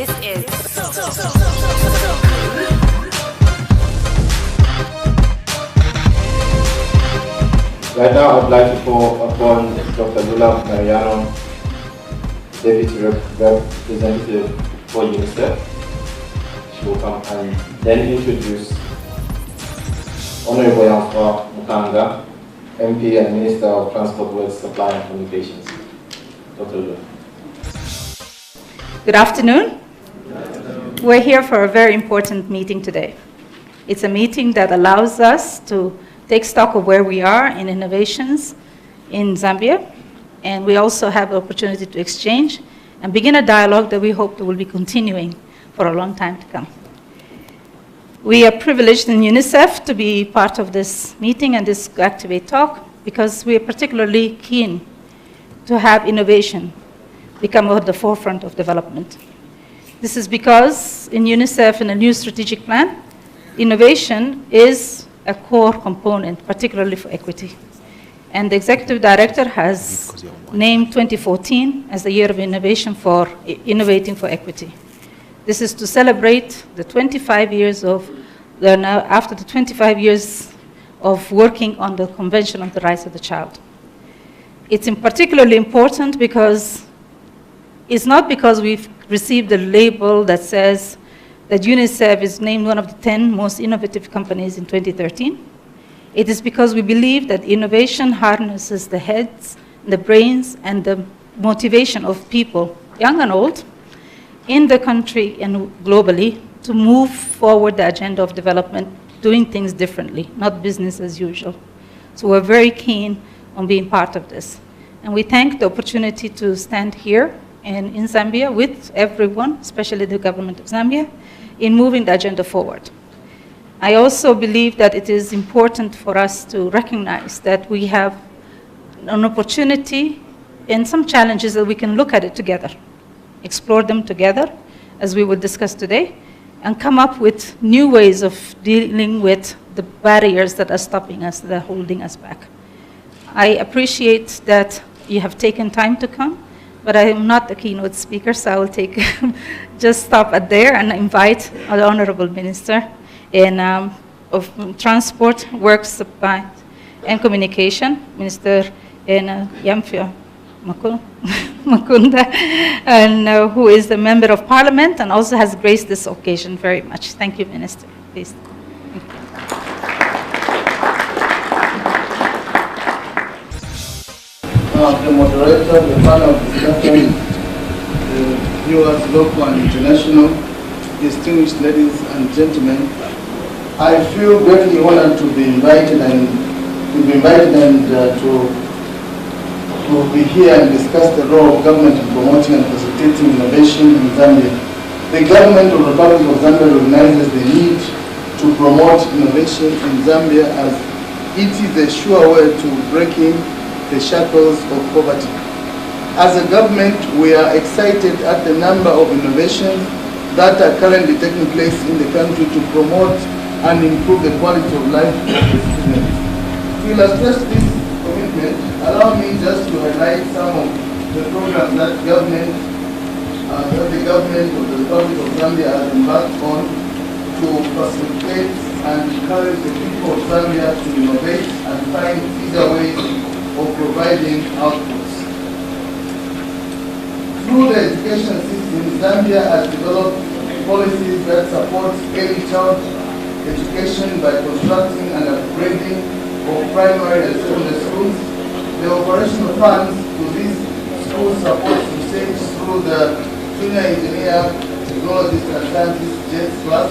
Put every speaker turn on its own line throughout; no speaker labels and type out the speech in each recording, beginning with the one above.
This is
Right now, I'd like to call upon Dr. Lula Mariano, Deputy Representative for UNICEF. She will come and then introduce Honorable Yanswa Mukanga, MP and Minister of Transport, Works, Supply and Communications. Dr. Lula.
Good afternoon. We're here for a very important meeting today. It's a meeting that allows us to take stock of where we are in innovations in Zambia, and we also have the opportunity to exchange and begin a dialogue that we hope will be continuing for a long time to come. We are privileged in UNICEF to be part of this meeting and this Activate talk because we are particularly keen to have innovation become at the forefront of development. This is because in UNICEF, in a new strategic plan, innovation is a core component, particularly for equity. And the executive director has named 2014 as the year of innovation for innovating for equity. This is to celebrate the 25 years of, after the 25 years of working on the Convention on the Rights of the Child. It's particularly important because it's not because we've received a label that says that UNICEF is named one of the 10 most innovative companies in 2013. It is because we believe that innovation harnesses the heads, the brains, and the motivation of people, young and old, in the country and globally to move forward the agenda of development, doing things differently, not business as usual. So we're very keen on being part of this. And we thank the opportunity to stand here in Zambia with everyone, especially the government of Zambia, in moving the agenda forward. I also believe that it is important for us to recognize that we have an opportunity and some challenges that we can look at it together, explore them together, as we will discuss today, and come up with new ways of dealing with the barriers that are stopping us, that are holding us back. I appreciate that you have taken time to come, but I am not a keynote speaker, so I will just stop at there and invite the Honorable Minister of Transport, Works, Supply, and Communication, Minister Yamfia Makunda, and who is a member of Parliament and also has graced this occasion very much. Thank you, Minister. Please.
The moderator, the panel of discussion, the viewers, local and international, distinguished ladies and gentlemen, I feel greatly honored to be invited and to be here and discuss the role of government in promoting and facilitating innovation in Zambia. The government of the Republic of Zambia recognizes the need to promote innovation in Zambia as it is a sure way to breaking the shackles of poverty. As a government, we are excited at the number of innovations that are currently taking place in the country to promote and improve the quality of life of the citizens. To illustrate this commitment, allow me just to highlight some of the programs that the government of the Republic of Zambia has embarked on to facilitate and encourage the people of Zambia to innovate and find easier ways of providing outputs. Through the education system, Zambia has developed policies that support early child education by constructing and upgrading of primary and secondary schools. The operational funds to these schools support research through the Junior Engineer, Technologist and Scientist JETS class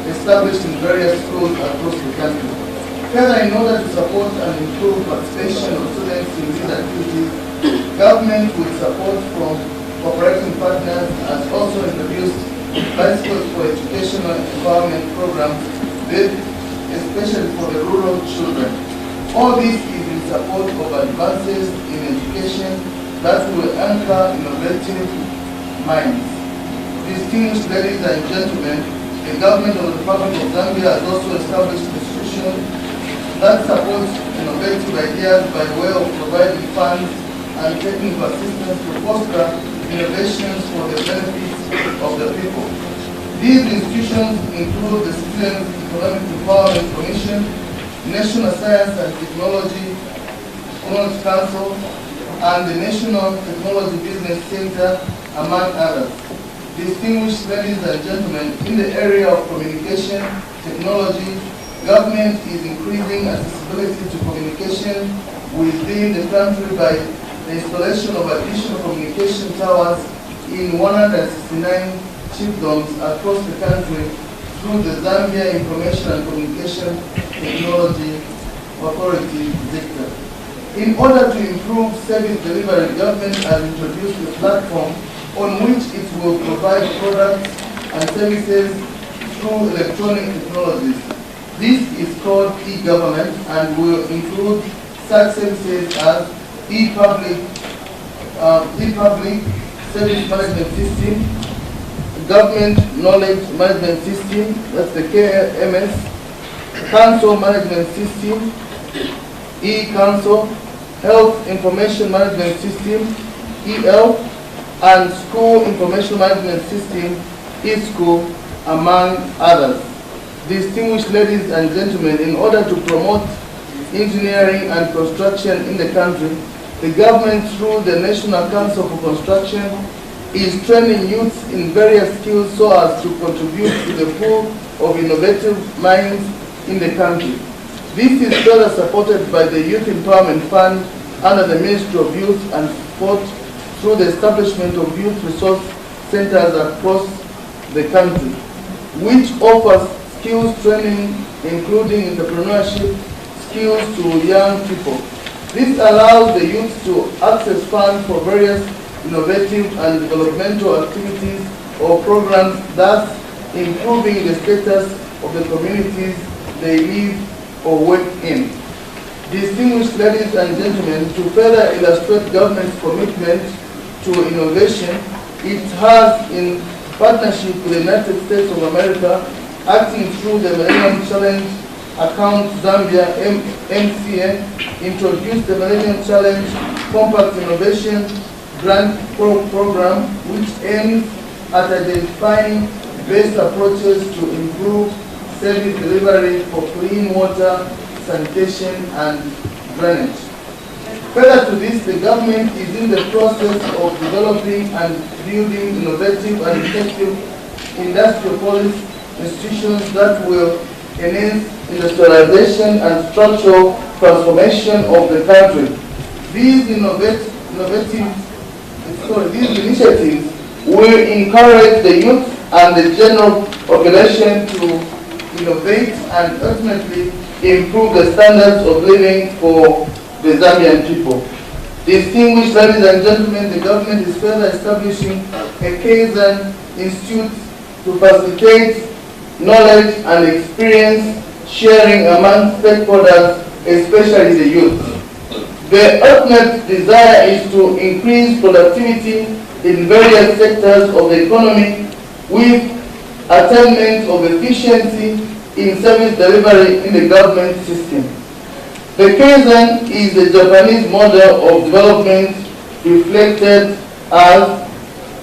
established in various schools across the country. Further, in order to support and improve participation of students in these activities, government with support from cooperating partners has also introduced bicycles for educational empowerment programs, especially for the rural children. All this is in support of advances in education that will anchor innovative minds. Distinguished ladies and gentlemen, the government of the Republic of Zambia has also established institutions that supports innovative ideas by way of providing funds and technical assistance to foster innovations for the benefit of the people. These institutions include the Citizens Economic Empowerment Commission, National Science and Technology Council, and the National Technology Business Center, among others. Distinguished ladies and gentlemen, in the area of communication technology, government is increasing accessibility to communication within the country by the installation of additional communication towers in 169 chiefdoms across the country through the Zambia Information and Communication Technology Authority, ZICTA. In order to improve service delivery, government has introduced a platform on which it will provide products and services through electronic technologies. This is called e-government and will include such services as e-public service management system, government knowledge management system, that's the KMS, council management system, e-council, health information management system, EL, and school information management system, e-school, among others. Distinguished ladies and gentlemen, in order to promote engineering and construction in the country, the government, through the National Council for Construction, is training youths in various skills so as to contribute to the pool of innovative minds in the country. This is further supported by the Youth Empowerment Fund under the Ministry of Youth and Sport through the establishment of youth resource centers across the country, which offers skills training including entrepreneurship skills to young people. This allows the youth to access funds for various innovative and developmental activities or programs, thus improving the status of the communities they live or work in. Distinguished ladies and gentlemen, to further illustrate government's commitment to innovation, it has, in partnership with the United States of America, acting through the Millennium Challenge Account Zambia, MCA, introduced the Millennium Challenge Compact Innovation Grant Program, which aims at identifying best approaches to improve service delivery for clean water, sanitation, and drainage. Further to this, the government is in the process of developing and building innovative and effective industrial policy institutions that will enhance industrialization and structural transformation of the country. These initiatives will encourage the youth and the general population to innovate and ultimately improve the standards of living for the Zambian people. Distinguished ladies and gentlemen, the government is further establishing a Kaizen Institute to facilitate knowledge and experience sharing among stakeholders, especially the youth. The ultimate desire is to increase productivity in various sectors of the economy with attainment of efficiency in service delivery in the government system. The Kaizen is the Japanese model of development reflected as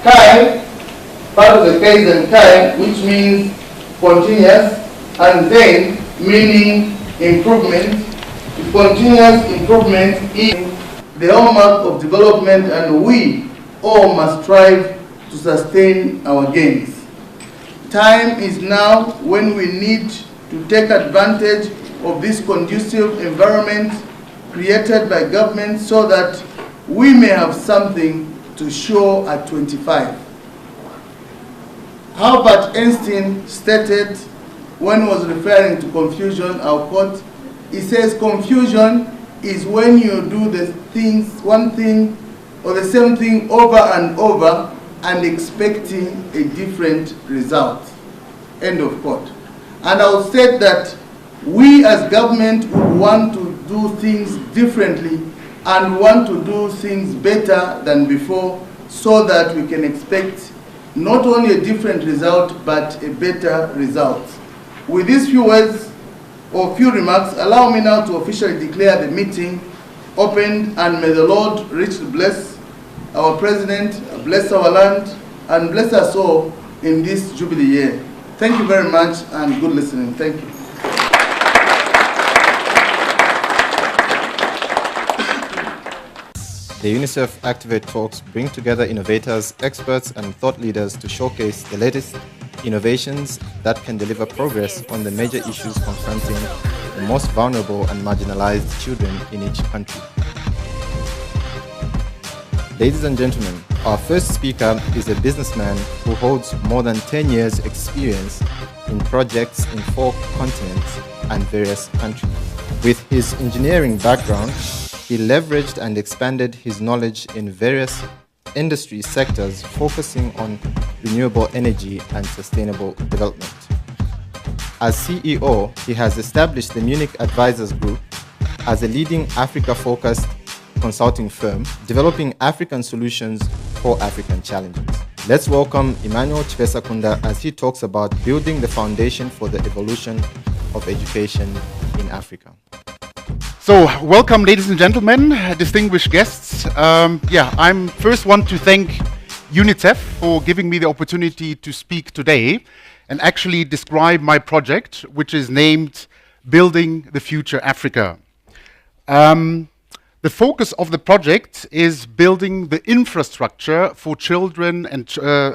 Kai, part of the Kaizen Kai, which means continuous, and then meaning improvement. Continuous improvement is the hallmark of development, and we all must strive to sustain our gains. Time is now when we need to take advantage of this conducive environment created by government so that we may have something to show at 25. Albert Einstein stated when he was referring to confusion, I'll quote, he says, confusion is when you do the things, one thing or the same thing over and over and expecting a different result. End of quote. And I would say that we as government would want to do things differently and want to do things better than before so that we can expect not only a different result but a better result. With these few words or few remarks, allow me now to officially declare the meeting opened, and may the Lord richly bless our President, bless our land, and bless us all in this Jubilee year. Thank you very much and good listening. Thank you.
The UNICEF Activate Talks bring together innovators, experts, and thought leaders to showcase the latest innovations that can deliver progress on the major issues confronting the most vulnerable and marginalized children in each country. Ladies and gentlemen, our first speaker is a businessman who holds more than 10 years' experience in projects in 4 continents and various countries. With his engineering background, he leveraged and expanded his knowledge in various industry sectors, focusing on renewable energy and sustainable development. As CEO, he has established the Munich Advisors Group as a leading Africa-focused consulting firm, developing African solutions for African challenges. Let's welcome Emmanuel Chivesakunda as he talks about building the foundation for the evolution of education in Africa.
So, welcome, ladies and gentlemen, distinguished guests. I'm first want to thank UNICEF for giving me the opportunity to speak today and actually describe my project, which is named Building the Future Africa. The focus of the project is building the infrastructure for children and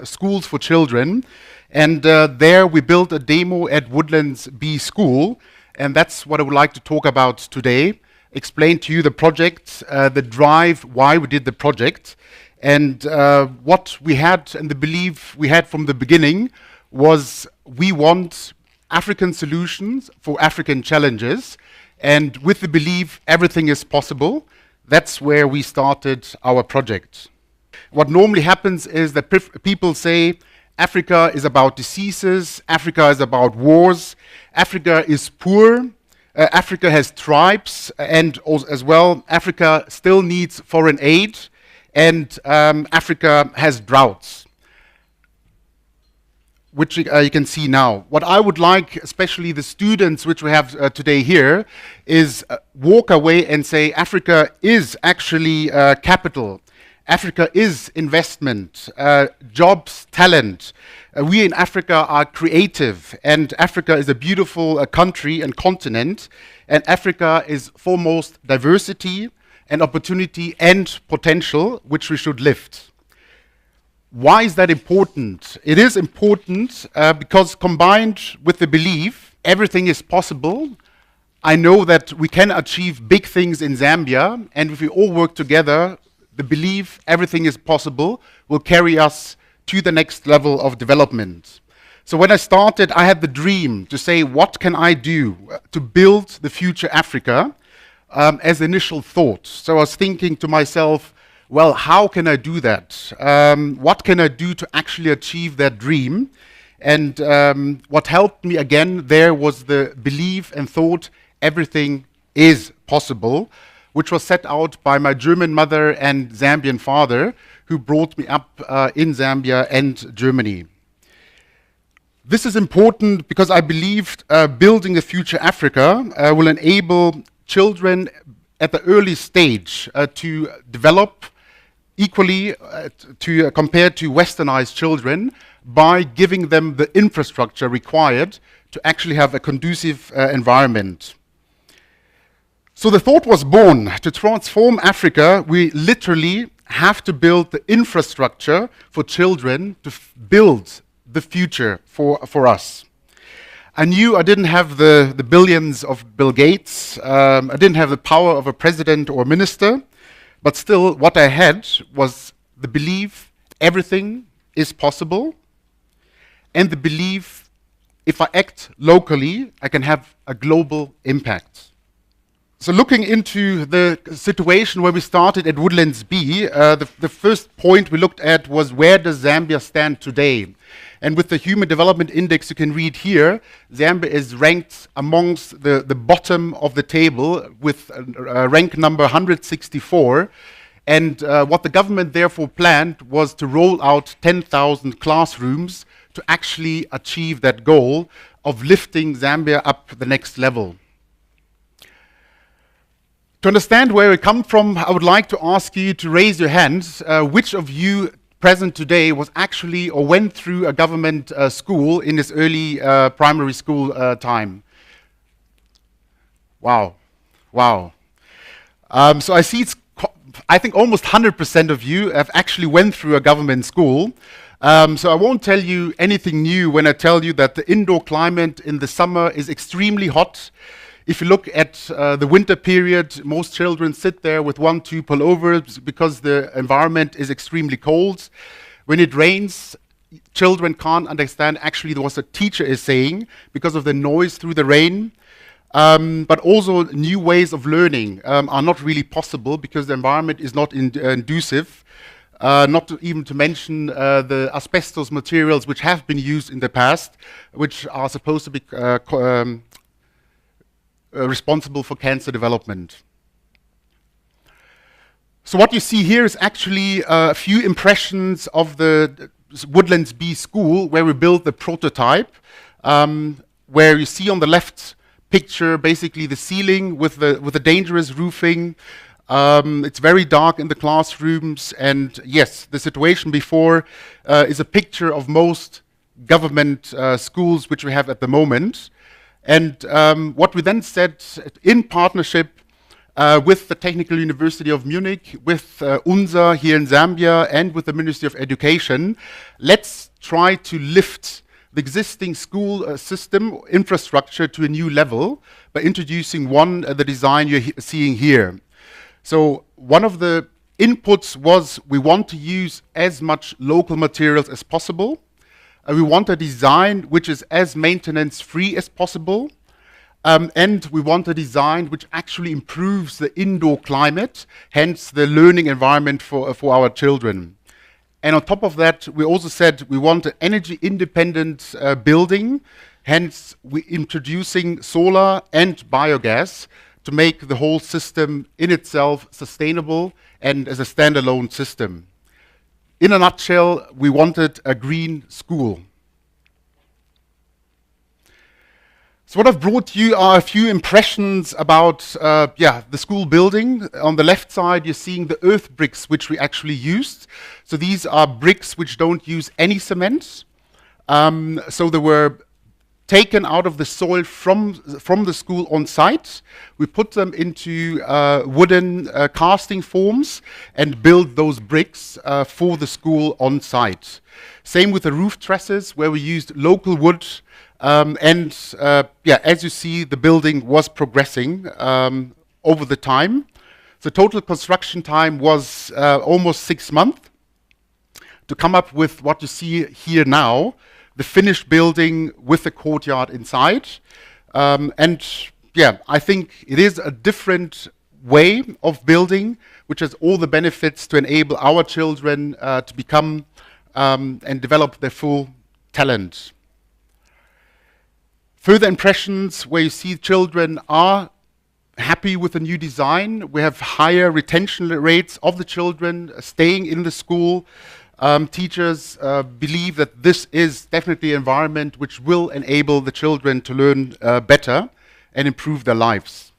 schools for children. And there we built a demo at Woodlands B School. And that's what I would like to talk about today. Explain to you the project, the drive, why we did the project. And what we had and the belief we had from the beginning was we want African solutions for African challenges. And with the belief everything is possible, that's where we started our project. What normally happens is that people say Africa is about diseases, Africa is about wars, Africa is poor, Africa has tribes, and also as well, Africa still needs foreign aid, and Africa has droughts, which you can see now. What I would like, especially the students which we have today here, is walk away and say Africa is actually capital. Africa is investment, jobs, talent. We in Africa are creative, and Africa is a beautiful country and continent, and Africa is foremost diversity and opportunity and potential, which we should lift. Why is that important? It is important because combined with the belief everything is possible, I know that we can achieve big things in Zambia, and if we all work together, the belief everything is possible will carry us to the next level of development. So when I started, I had the dream to say, what can I do to build the future Africa as initial thought. So I was thinking to myself, well, how can I do that? What can I do to actually achieve that dream? And what helped me again there was the belief and thought everything is possible, which was set out by my German mother and Zambian father, who brought me up in Zambia and Germany. This is important because I believed building a future Africa will enable children at the early stage to develop equally compared to westernized children by giving them the infrastructure required to actually have a conducive environment. So the thought was born to transform Africa. We literally have to build the infrastructure for children to build the future for us. I knew I didn't have the billions of Bill Gates. I didn't have the power of a president or minister. But still, what I had was the belief everything is possible, and the belief if I act locally, I can have a global impact. So looking into the situation where we started at Woodlands B, the first point we looked at was where does Zambia stand today? And with the Human Development Index, you can read here, Zambia is ranked amongst the bottom of the table with rank number 164. And what the government therefore planned was to roll out 10,000 classrooms to actually achieve that goal of lifting Zambia up the next level. To understand where we come from, I would like to ask you to raise your hands. Which of you present today was actually or went through a government school in this early primary school time? Wow, wow. So I see I think almost 100% of you have actually went through a government school. So I won't tell you anything new when I tell you that the indoor climate in the summer is extremely hot. If you look at the winter period, most children sit there with 1-2 pullovers because the environment is extremely cold. When it rains, children can't understand actually what the teacher is saying because of the noise through the rain. But also new ways of learning are not really possible because the environment is not inducive. Not even to mention the asbestos materials which have been used in the past, which are supposed to be responsible for cancer development. So what you see here is actually a few impressions of the Woodlands B school where we built the prototype, where you see on the left picture basically the ceiling with the dangerous roofing. It's very dark in the classrooms, and yes, the situation before is a picture of most government schools which we have at the moment. And what we then said in partnership with the Technical University of Munich, with UNSA here in Zambia, and with the Ministry of Education, let's try to lift the existing school system infrastructure to a new level by introducing the design you're seeing here. So one of the inputs was we want to use as much local materials as possible. We want a design which is as maintenance-free as possible. And we want a design which actually improves the indoor climate, hence the learning environment for our children. And on top of that, we also said we want an energy-independent building, hence we're introducing solar and biogas to make the whole system in itself sustainable and as a standalone system. In a nutshell, we wanted a green school. So what I've brought you are a few impressions about the school building. On the left side, you're seeing the earth bricks which we actually used. So these are bricks which don't use any cement. So they were taken out of the soil from the school on site. We put them into wooden casting forms and built those bricks for the school on site. Same with the roof trusses, where we used local wood. As you see, the building was progressing over the time. The total construction time was almost 6 months to come up with what you see here now, the finished building with the courtyard inside. I think it is a different way of building, which has all the benefits to enable our children to become and develop their full talent. Further impressions where you see children are happy with the new design. We have higher retention rates of the children staying in the school. Teachers believe that this is definitely an environment which will enable the children to learn better and improve their lives.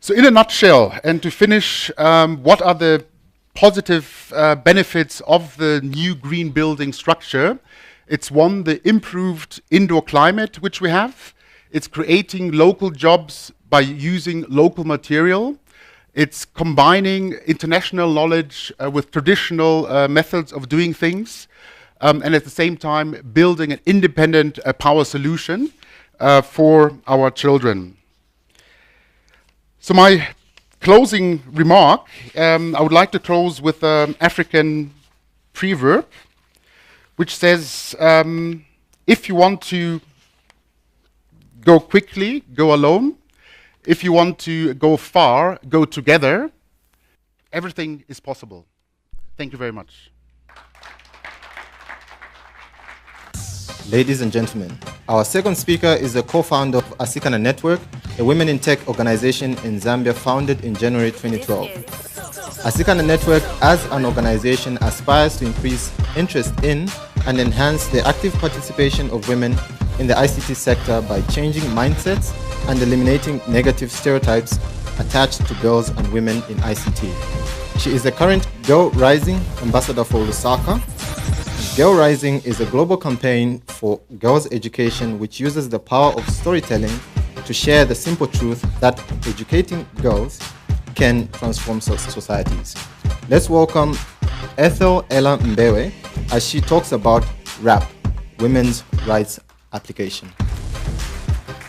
So in a nutshell, and to finish, what are the positive benefits of the new green building structure? It's one, the improved indoor climate which we have. It's creating local jobs by using local material. It's combining international knowledge with traditional methods of doing things. And at the same time, building an independent power solution for our children. So my closing remark, I would like to close with an African proverb, which says, if you want to go quickly, go alone. If you want to go far, go together. Everything is possible. Thank you very much.
Ladies and gentlemen, our second speaker is the co-founder of Asikana Network, a women in tech organization in Zambia founded in January 2012. Asikana Network as an organization aspires to increase interest in and enhance the active participation of women in the ICT sector by changing mindsets and eliminating negative stereotypes
attached to girls and women in ICT. She is the current Girl Rising ambassador for Lusaka. Girl Rising is a global campaign for girls' education which uses the power of storytelling to share the simple truth that educating girls can transform societies. Let's welcome Ethel Ella Mbewe as she talks about RAP, Women's Rights Application.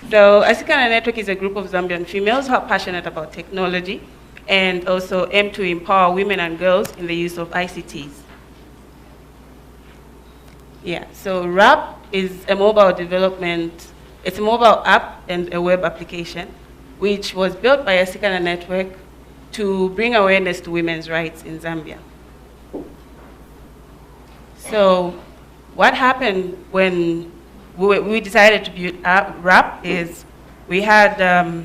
So Asikana Network is a group of Zambian females who are passionate about technology and also aim to empower women and girls in the use of ICTs. Yeah, so RAP is a mobile development, it's a mobile app and a web application which was built by Asikana Network to bring awareness to women's rights in Zambia. So what happened when we decided to build RAP is we had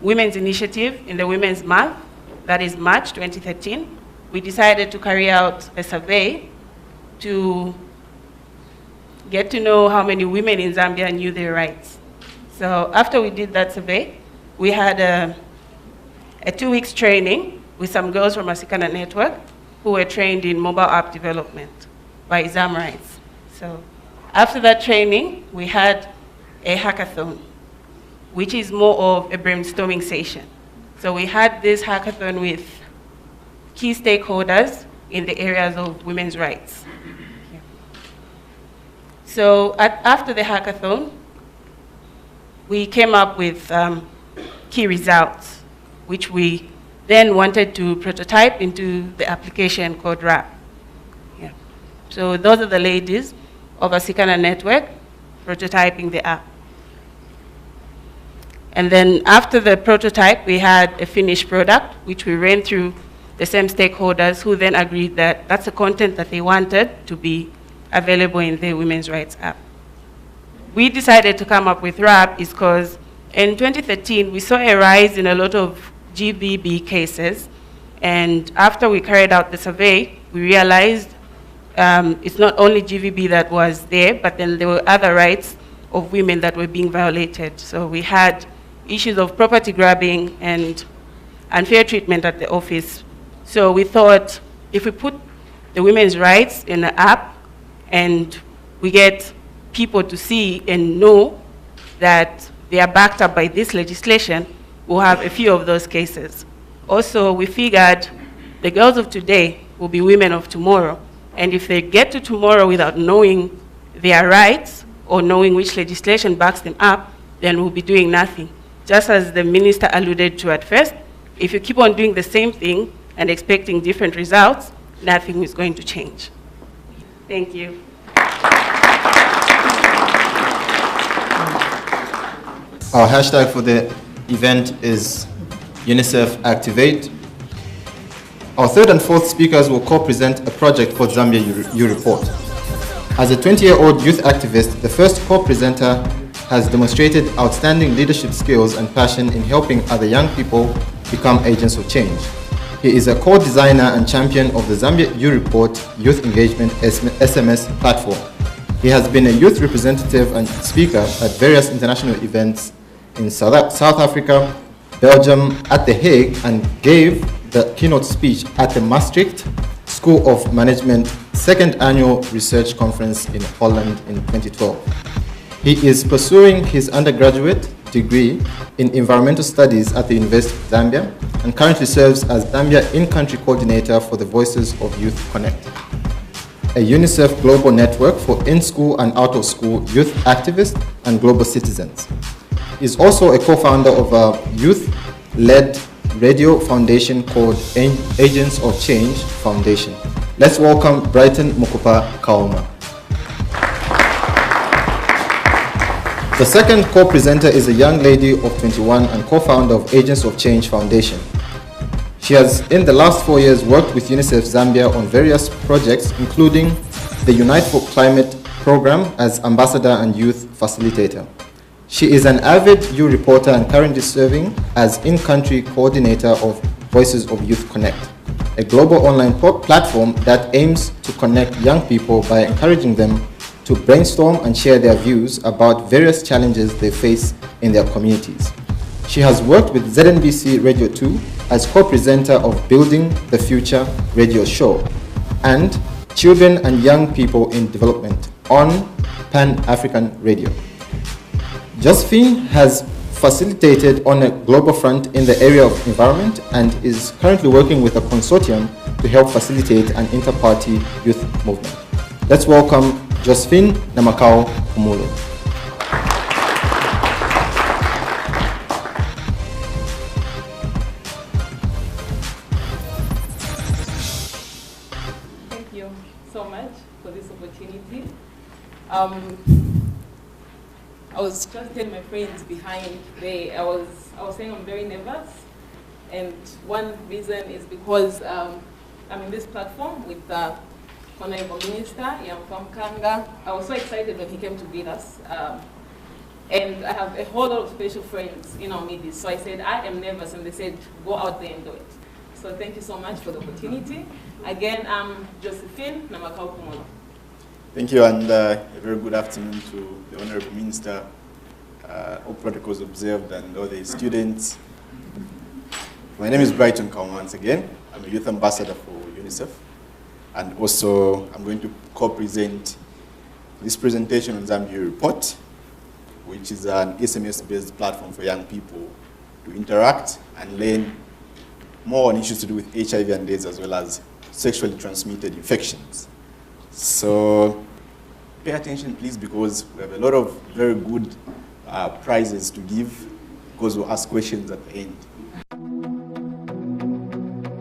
Women's Initiative in the Women's Month, that is March 2013. We decided to carry out a survey to get to know how many women in Zambia knew their rights. So after we did that survey, we had a 2-week training with some girls from Asikana Network who were trained in mobile app development by Zamrights. So after that training, we had a hackathon, which is more of a brainstorming session. So we had this hackathon with key stakeholders in the areas of women's rights. Yeah. So after the hackathon, we came up with key results, which we then wanted to prototype into the application called RAP. Yeah. So those are the ladies of Asikana Network prototyping the app. And then after the prototype, we had a finished product, which we ran through the same stakeholders who then agreed that that's the content that they wanted to be available in the Women's Rights app. We decided to come up with RAP is because in 2013, we saw a rise in a lot of GBB cases. And after we carried out the survey, we realized it's not only GVB that was there, but then there were other rights of women that were being violated. So we had issues of property grabbing and unfair treatment at the office. So we thought if we put the women's rights in an app and we get people to see and know that they are backed up by this legislation, we'll have a few of those cases. Also, we figured the girls of today will be women of tomorrow. And if they get to tomorrow without knowing their rights or knowing which legislation backs them up, then we'll be doing nothing. Just as the minister alluded to at first, if you keep on doing the same thing and expecting different results, nothing is going to change. Thank you.
Our hashtag for the event is UNICEF Activate. Our third and fourth speakers will co-present a project called Zambia U Report. As a 20-year-old youth activist, the first co-presenter has demonstrated outstanding leadership skills and passion in helping other young people become agents of change. He is a co-designer and champion of the Zambia U Report Youth Engagement SMS platform. He has been a youth representative and speaker at various international events in South Africa, Belgium, at The Hague, and gave the keynote speech at the Maastricht School of Management second annual research conference in Holland in 2012. He is pursuing his undergraduate degree in environmental studies at the University of Zambia and currently serves as Zambia in-country coordinator for the Voices of Youth Connect, a UNICEF global network for in-school and out-of-school youth activists and global citizens. He is also a co-founder of a youth-led radio foundation called Agents of Change Foundation. Let's welcome Brighton Mukupa Kaoma. The second co-presenter is a young lady of 21 and co-founder of Agents of Change Foundation. She has, in the last 4 years, worked with UNICEF Zambia on various projects, including the Unite for Climate program as ambassador and youth facilitator. She is an avid U reporter and currently serving as in-country coordinator of Voices of Youth Connect, a global online platform that aims to connect young people by encouraging them to brainstorm and share their views about various challenges they face in their communities. She has worked with ZNBC Radio 2 as co-presenter of Building the Future radio show and Children and Young People in Development on Pan-African Radio. Josephine has facilitated on a global front in the area of environment and is currently working with a consortium to help facilitate an inter-party youth movement. Let's welcome Josephine Namakao Umulo.
Thank you so much for this opportunity. I was just telling my friends behind there, I was saying I'm very nervous, and one reason is because I'm in this platform with the Honorable Minister, Yamfa Mkanga. I was so excited when he came to meet us, and I have a whole lot of special friends in our midst, so I said, I am nervous, and they said, go out there and do it. So thank you so much for the opportunity. Again, I'm Josephine Namakao Kumolo.
Thank you, and a very good afternoon to the Honorable Minister, all protocols observed, and all the students. My name is Brighton Kaum once again. I'm a youth ambassador for UNICEF, and also I'm going to co-present this presentation on Zambia Report, which is an SMS-based platform for young people to interact and learn more on issues to do with HIV and AIDS, as well as sexually transmitted infections. So pay attention, please, because we have a lot of very good prizes to give, because we'll ask questions at the end.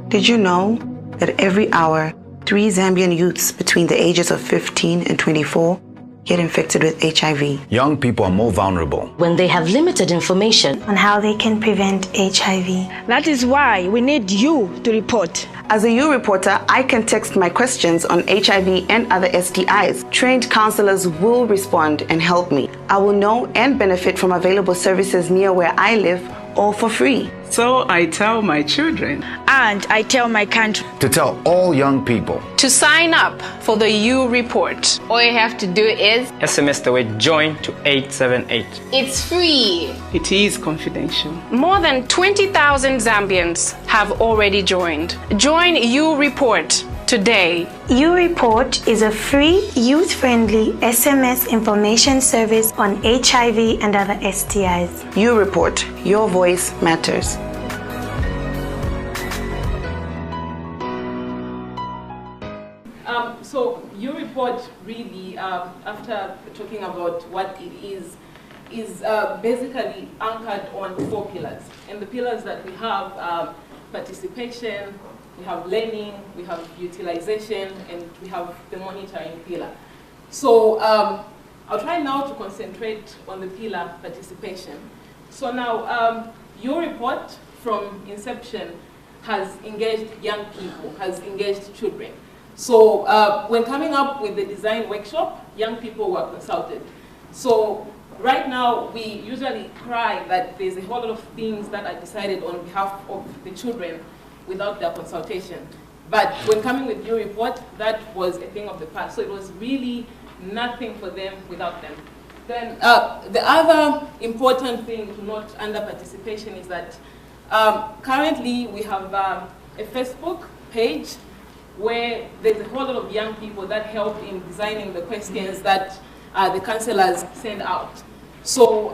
Did you know that every hour, 3 Zambian youths between the ages of 15 and 24 get infected with HIV?
Young people are more vulnerable
when they have limited information
on how they can prevent HIV.
That is why we need you to report.
As a U reporter, I can text my questions on HIV and other STIs. Trained counselors will respond and help me. I will know and benefit from available services near where I live, all for free.
So I tell my children.
And I tell my country.
To tell all young people.
To sign up for the U Report, all you have to do is
SMS the word JOIN to 878.
It's free.
It is confidential.
More than 20,000 Zambians have already joined. Join U Report today.
U Report is a free, youth-friendly SMS information service on HIV and other STIs.
U Report, your voice matters.
So your report really, after talking about what it is basically anchored on 4 pillars. And the pillars that we have are participation, we have learning, we have utilization, and we have the monitoring pillar. So I'll try now to concentrate on the pillar participation. So now your report from inception has engaged young people, has engaged children. So when coming up with the design workshop, young people were consulted. So right now, we usually cry that there's a whole lot of things that are decided on behalf of the children without their consultation. But when coming with your report, that was a thing of the past. So it was really nothing for them without them. Then the other important thing to note under participation is that currently we have a Facebook page where there's a whole lot of young people that helped in designing the questions that the counselors send out. So,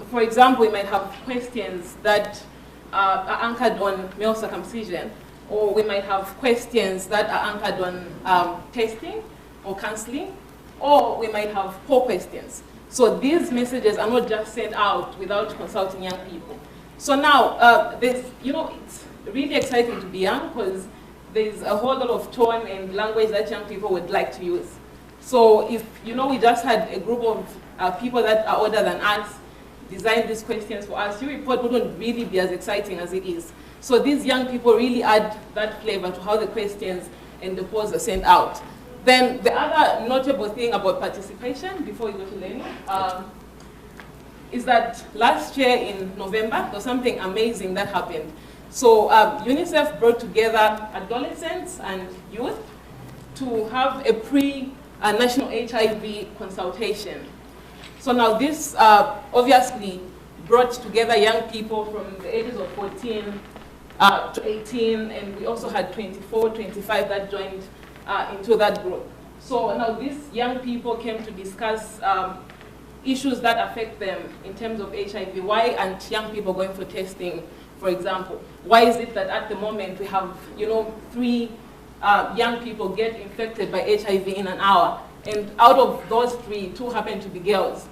for example, we might have questions that are anchored on male circumcision, or we might have questions that are anchored on testing or counseling, or we might have poll questions. So these messages are not just sent out without consulting young people. So now, it's really exciting to be young because there's a whole lot of tone and language that young people would like to use. So if, we just had a group of people that are older than us design these questions for us, your report wouldn't really be as exciting as it is. So these young people really add that flavor to how the questions and the polls are sent out. Then the other notable thing about participation, before we go to learning, is that last year in November, there was something amazing that happened. So UNICEF brought together adolescents and youth to have a pre-national HIV consultation. So now this obviously brought together young people from the ages of 14 to 18, and we also had 24, 25 that joined into that group. So now these young people came to discuss issues that affect them in terms of HIV. Why aren't young people going for testing, for example? Why is it that at the moment we have, 3 young people get infected by HIV in an hour, and out of those 3, 2 happen to be girls?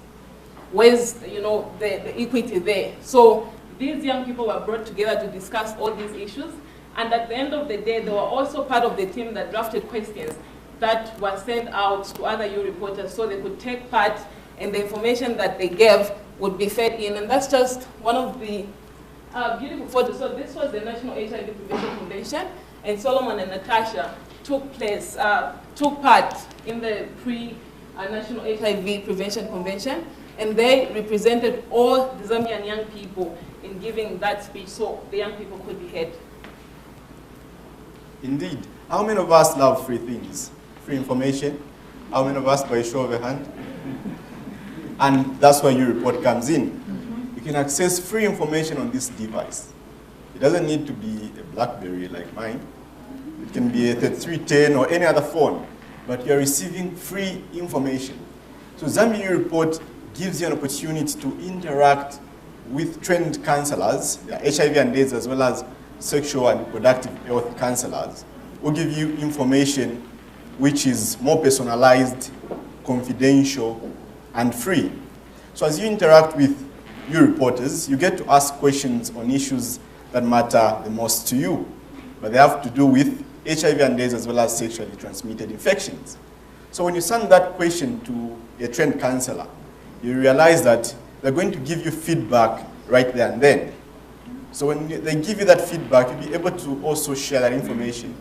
Where's, the equity there? So these young people were brought together to discuss all these issues, and at the end of the day, they were also part of the team that drafted questions that were sent out to other EU reporters so they could take part, and the information that they gave would be fed in. And that's just one of the beautiful photos. So this was the National HIV Prevention Convention, and Solomon and Natasha took part in the pre-National HIV Prevention Convention, and they represented all the Zambian young people in giving that speech so the young people could be heard.
Indeed. How many of us love free things? Free information? How many of us, by a show of a hand? And that's where your report comes in. You can access free information on this device. It doesn't need to be a BlackBerry like mine. It can be a 3310 or any other phone, but you're receiving free information. So Zambia Report gives you an opportunity to interact with trained counselors, HIV and AIDS, as well as sexual and reproductive health counselors, who give you information which is more personalized, confidential, and free. So as you interact with your reporters, you get to ask questions on issues that matter the most to you, but they have to do with HIV and AIDS as well as sexually transmitted infections. So when you send that question to a trained counselor, you realize that they're going to give you feedback right there and then. So when they give you that feedback, you'll be able to also share that information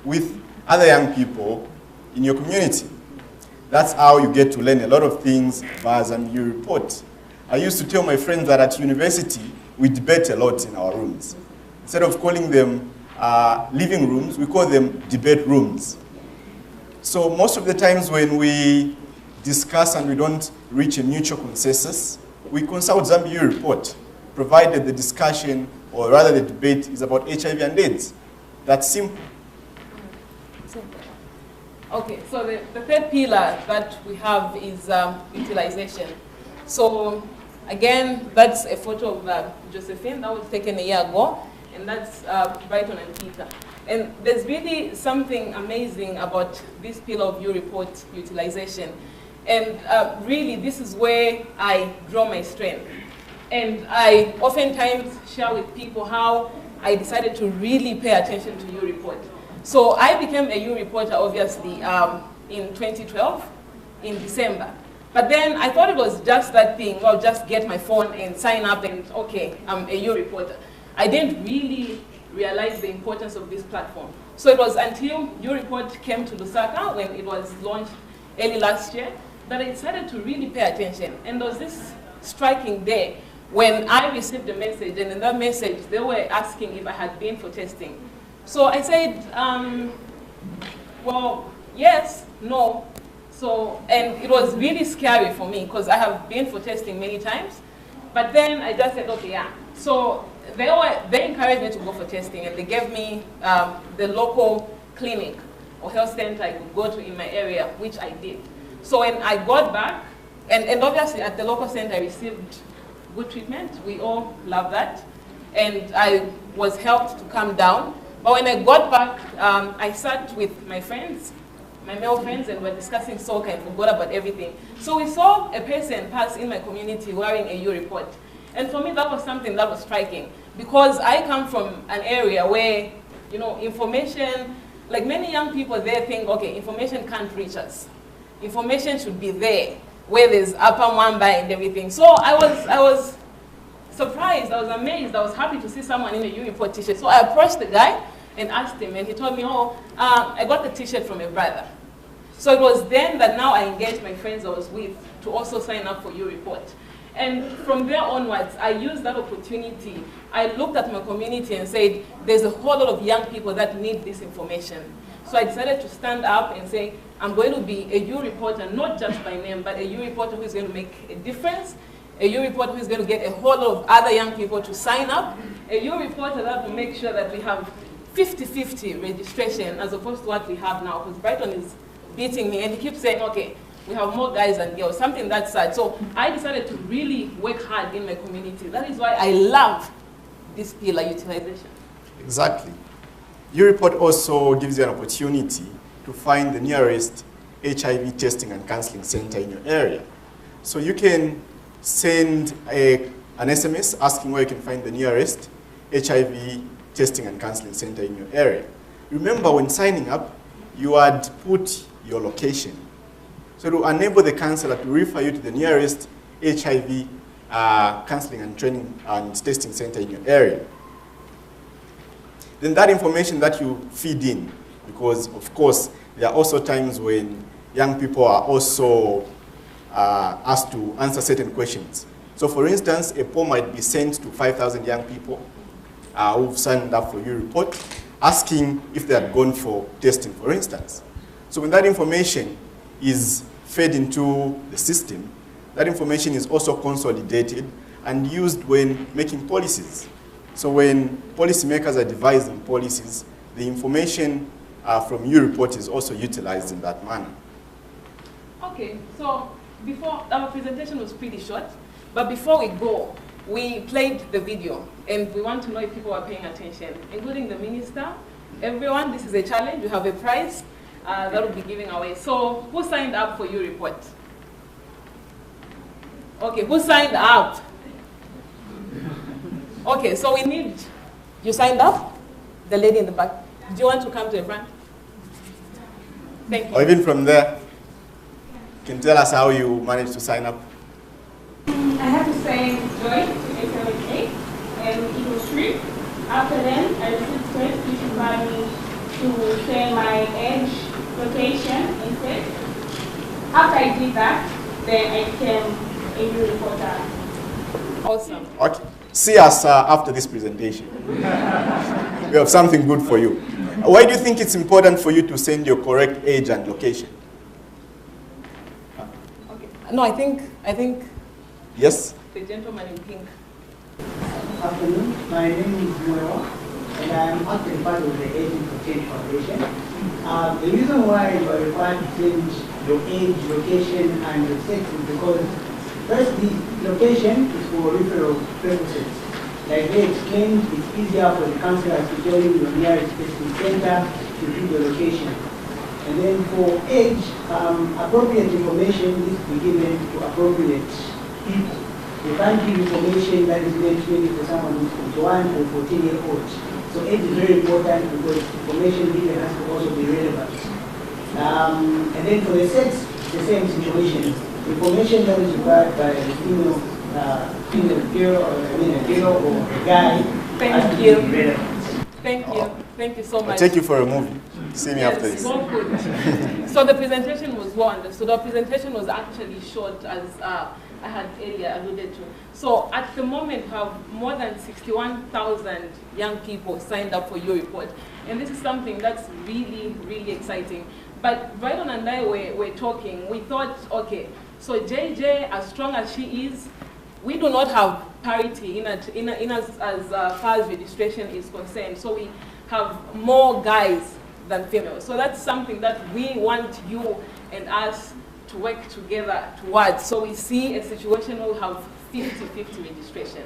with other young people in your community. That's how you get to learn a lot of things via Zambia Report. I used to tell my friends that at university, we debate a lot in our rooms. Instead of calling them living rooms, we call them debate rooms. So most of the times when we discuss and we don't reach a mutual consensus, we consult Zambia Report, provided the discussion, or rather the debate, is about HIV and AIDS. That's simple.
Okay, so the third pillar that we have is utilization. So again, that's a photo of Josephine that was taken a year ago, and that's Brighton and Peter. And there's really something amazing about this pillar of your report, utilization. And really, this is where I draw my strength. And I oftentimes share with people how I decided to really pay attention to your report. So I became a EU reporter, obviously, in 2012, in December. But then I thought it was just that thing, well, just get my phone and sign up and, okay, I'm a EU reporter. I didn't really realize the importance of this platform. So it was until EU report came to Lusaka, when it was launched early last year, that I decided to really pay attention. And there was this striking day when I received a message, and in that message, they were asking if I had been for testing. So I said, well, yes, no. So, and it was really scary for me because I have been for testing many times. But then I just said, okay, yeah. So they encouraged me to go for testing, and they gave me the local clinic or health center I could go to in my area, which I did. So when I got back, and obviously at the local center I received good treatment. We all love that. And I was helped to calm down. But when I got back, I sat with my friends, my male friends, and we're discussing soccer and forgot about everything. So we saw a person pass in my community wearing a EU report. And for me, that was something that was striking, because I come from an area where, you know, information, like many young people there think, okay, information can't reach us. Information should be there, where there's Upper Mwamba and everything. So I was surprised, I was amazed, I was happy to see someone in a EU report t-shirt. So I approached the guy and asked him, and he told me, oh, I got the t-shirt from a brother. So it was then that now I engaged my friends I was with to also sign up for EU report. And from there onwards, I used that opportunity. I looked at my community and said, there's a whole lot of young people that need this information. So I decided to stand up and say, I'm going to be a EU reporter, not just by name, but a EU reporter who is going to make a difference a U report who is going to get a whole lot of other young people to sign up, a U report that will make sure that we have 50-50 registration as opposed to what we have now, because Brighton is beating me and he keeps saying, okay, we have more guys than girls, something that's sad. So I decided to really work hard in my community. That is why I love this pillar utilization.
Exactly. Your report also gives you an opportunity to find the nearest HIV testing and counseling center in your area. So you can send an SMS asking where you can find the nearest HIV testing and counseling center in your area. Remember, when signing up, you had put your location. So to enable the counselor to refer you to the nearest HIV counseling and training and testing center in your area. Then that information that you feed in, because of course, there are also times when young people are also asked to answer certain questions. So for instance, a poll might be sent to 5,000 young people who've signed up for your report, asking if they had gone for testing, for instance. So when that information is fed into the system, that information is also consolidated and used when making policies. So when policymakers are devising policies, the information from your report is also utilized in that manner.
Okay, so before, our presentation was pretty short, but before we go, we played the video, and we want to know if people are paying attention, including the minister. Everyone, this is a challenge. You have a prize that will be giving away. So who signed up for your report? Okay, who signed up? Okay, so we need, you signed up? The lady in the back. Do you want to come to the front? Thank you.
Or even from there, can you tell us how you managed to sign up?
I had to say join to 878, and it was free. After then, I received request which invited me to share my age, location, instead. After I did that, then I became a new reporter.
Awesome.
Okay. See us after this presentation. We have something good for you. Why do you think it's important for you to send your correct age and location?
Okay. No, I think.
Yes?
The gentleman in pink.
Good afternoon. My name is Noel, and I'm actually part of the Aging for Change Foundation. The reason why you are required to change your age, location, and your sex is because first, the location is for referral purposes. Like they explained, it's easier for the counselors to tell you your nearest testing center to do the location. And then for age, appropriate information needs to be given to appropriate people. You can't give information that is meant maybe for someone who's 21 or 14-year-old. So age is very important because information given has to also be relevant. And then for the sex, the same situation. Information that is required by a female girl, or a girl or a guy.
Thank you. Thank you. Thank you so much.
I'll take you for a movie. See me after this.
So good. So the presentation was well understood. The presentation was actually short, as I had earlier alluded to. So at the moment, we have more than 61,000 young people signed up for your report. And this is something that's really, really exciting. But Brighton and I were talking. We thought, okay, so JJ, as strong as she is, we do not have parity in as far as registration is concerned. So we have more guys than females. So that's something that we want you and us to work together towards. So we see a situation where we have 50-50 registration.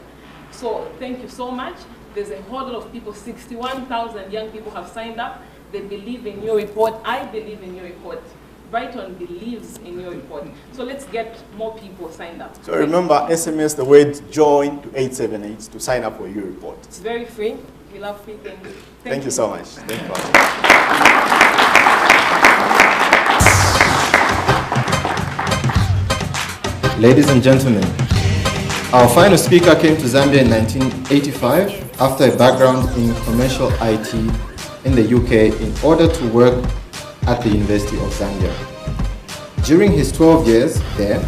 So thank you so much. There's a whole lot of people, 61,000 young people have signed up. They believe in your report. I believe in your report. Brighton believes in your report. So let's get more people signed up.
So remember, SMS the word join to 878 to sign up for your report.
It's very free. We love free things.
Thank you so much. Thank you.
Ladies and gentlemen, our final speaker came to Zambia in 1985 after a background in commercial IT in the UK in order to work at the University of Zambia. During his 12 years there,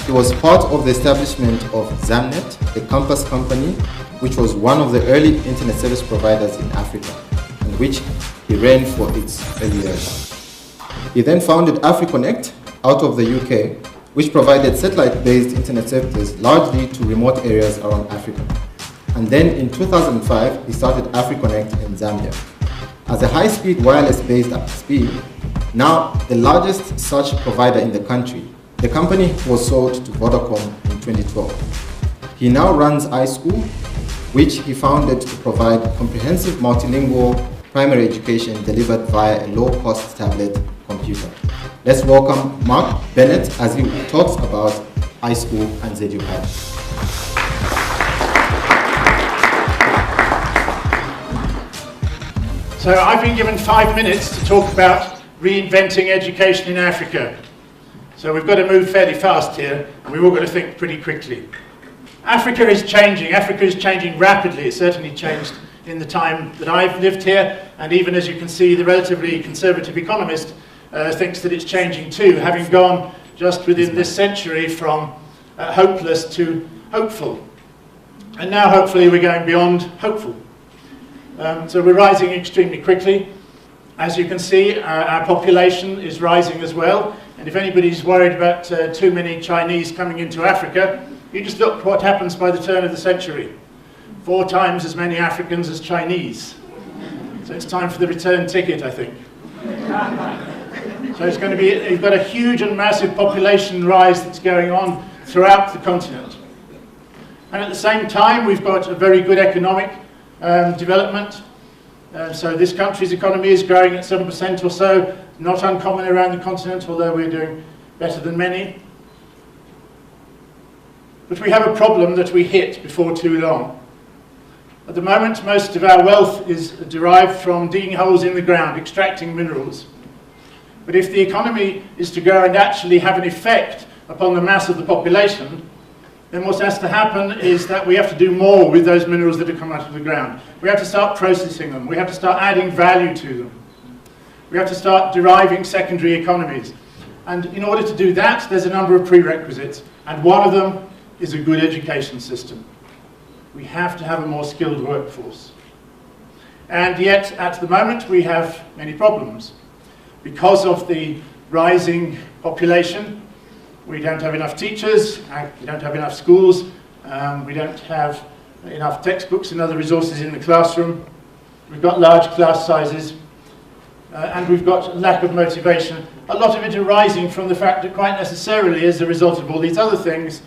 he was part of the establishment of Zamnet, a campus company, which was one of the early internet service providers in Africa, and which he ran for its early years. He then founded AfriConnect out of the UK, which provided satellite-based internet services largely to remote areas around Africa. And then in 2005, he started AfriConnect in Zambia. As a high-speed wireless-based speed, now the largest such provider in the country, the company was sold to Vodacom in 2012. He now runs iSchool, which he founded to provide comprehensive multilingual primary education delivered via a low-cost tablet computer. Let's welcome Mark Bennett as he talks about iSchool and ZUI.
So I've been given 5 minutes to talk about reinventing education in Africa. So we've got to move fairly fast here, and we've all got to think pretty quickly. Africa is changing. Africa is changing rapidly. It's certainly changed in the time that I've lived here, and even as you can see, the relatively conservative economist thinks that it's changing too, having gone just within this century from hopeless to hopeful. And now hopefully we're going beyond hopeful. So we're rising extremely quickly. As you can see, our population is rising as well. And if anybody's worried about too many Chinese coming into Africa, you just look what happens by the turn of the century. 4 times as many Africans as Chinese. So it's time for the return ticket, I think. So it's going to be, you've got a huge and massive population rise that's going on throughout the continent. And at the same time, we've got a very good economic development. So this country's economy is growing at 7% or so, not uncommon around the continent, although we're doing better than many. But we have a problem that we hit before too long. At the moment, most of our wealth is derived from digging holes in the ground, extracting minerals. But if the economy is to grow and actually have an effect upon the mass of the population, then what has to happen is that we have to do more with those minerals that have come out of the ground. We have to start processing them. We have to start adding value to them. We have to start deriving secondary economies. And in order to do that, there's a number of prerequisites. And one of them is a good education system. We have to have a more skilled workforce. And yet, at the moment, we have many problems. Because of the rising population, we don't have enough teachers, we don't have enough schools, we don't have enough textbooks and other resources in the classroom. We've got large class sizes, and we've got lack of motivation. A lot of it arising from the fact that quite necessarily, as a result of all these other things,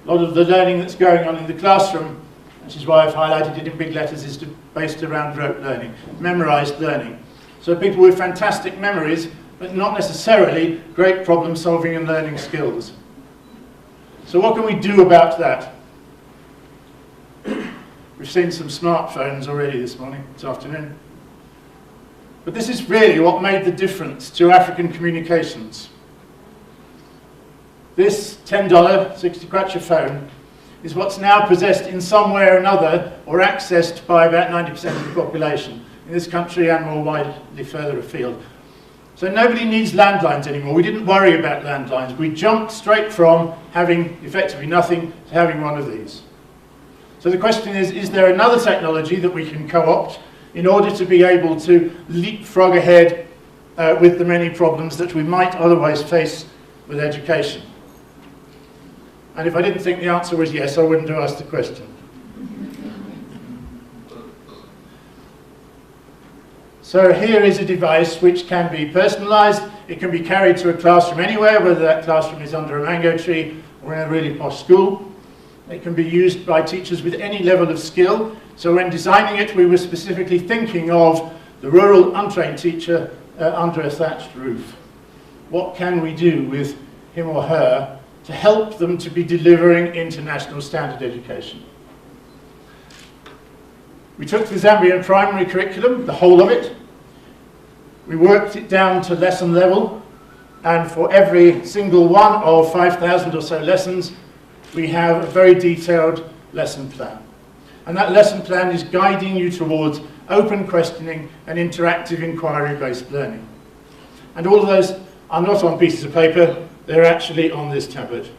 a lot of the learning that's going on in the classroom, which is why I've highlighted it in big letters, is based around rote learning, memorized learning. So people with fantastic memories, but not necessarily great problem solving and learning skills. So what can we do about that? We've seen some smartphones already this afternoon. But this is really what made the difference to African communications. This $10 60 kwacha phone is what's now possessed in some way or another, or accessed by about 90% of the population in this country and more widely further afield. So nobody needs landlines anymore. We didn't worry about landlines. We jumped straight from having effectively nothing to having one of these. So the question is there another technology that we can co-opt in order to be able to leapfrog ahead with the many problems that we might otherwise face with education? And if I didn't think the answer was yes, I wouldn't have asked the question. So here is a device which can be personalized. It can be carried to a classroom anywhere, whether that classroom is under a mango tree or in a really posh school. It can be used by teachers with any level of skill. So when designing it, we were specifically thinking of the rural untrained teacher under a thatched roof. What can we do with him or her to help them to be delivering international standard education? We took the Zambian primary curriculum, the whole of it. We worked it down to lesson level, and for every single one of 5,000 or so lessons, we have a very detailed lesson plan. And that lesson plan is guiding you towards open questioning and interactive inquiry-based learning. And all of those are not on pieces of paper, they're actually on this tablet.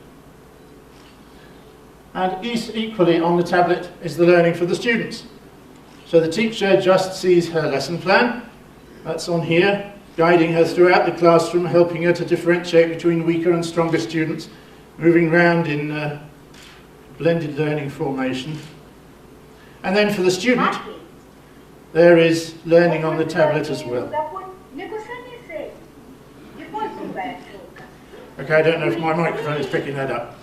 And equally on the tablet is the learning for the students. So the teacher just sees her lesson plan, that's on here, guiding her throughout the classroom, helping her to differentiate between weaker and stronger students, moving round in blended learning formation. And then for the student, there is learning on the tablet as well. Okay, I don't know if my microphone is picking that up.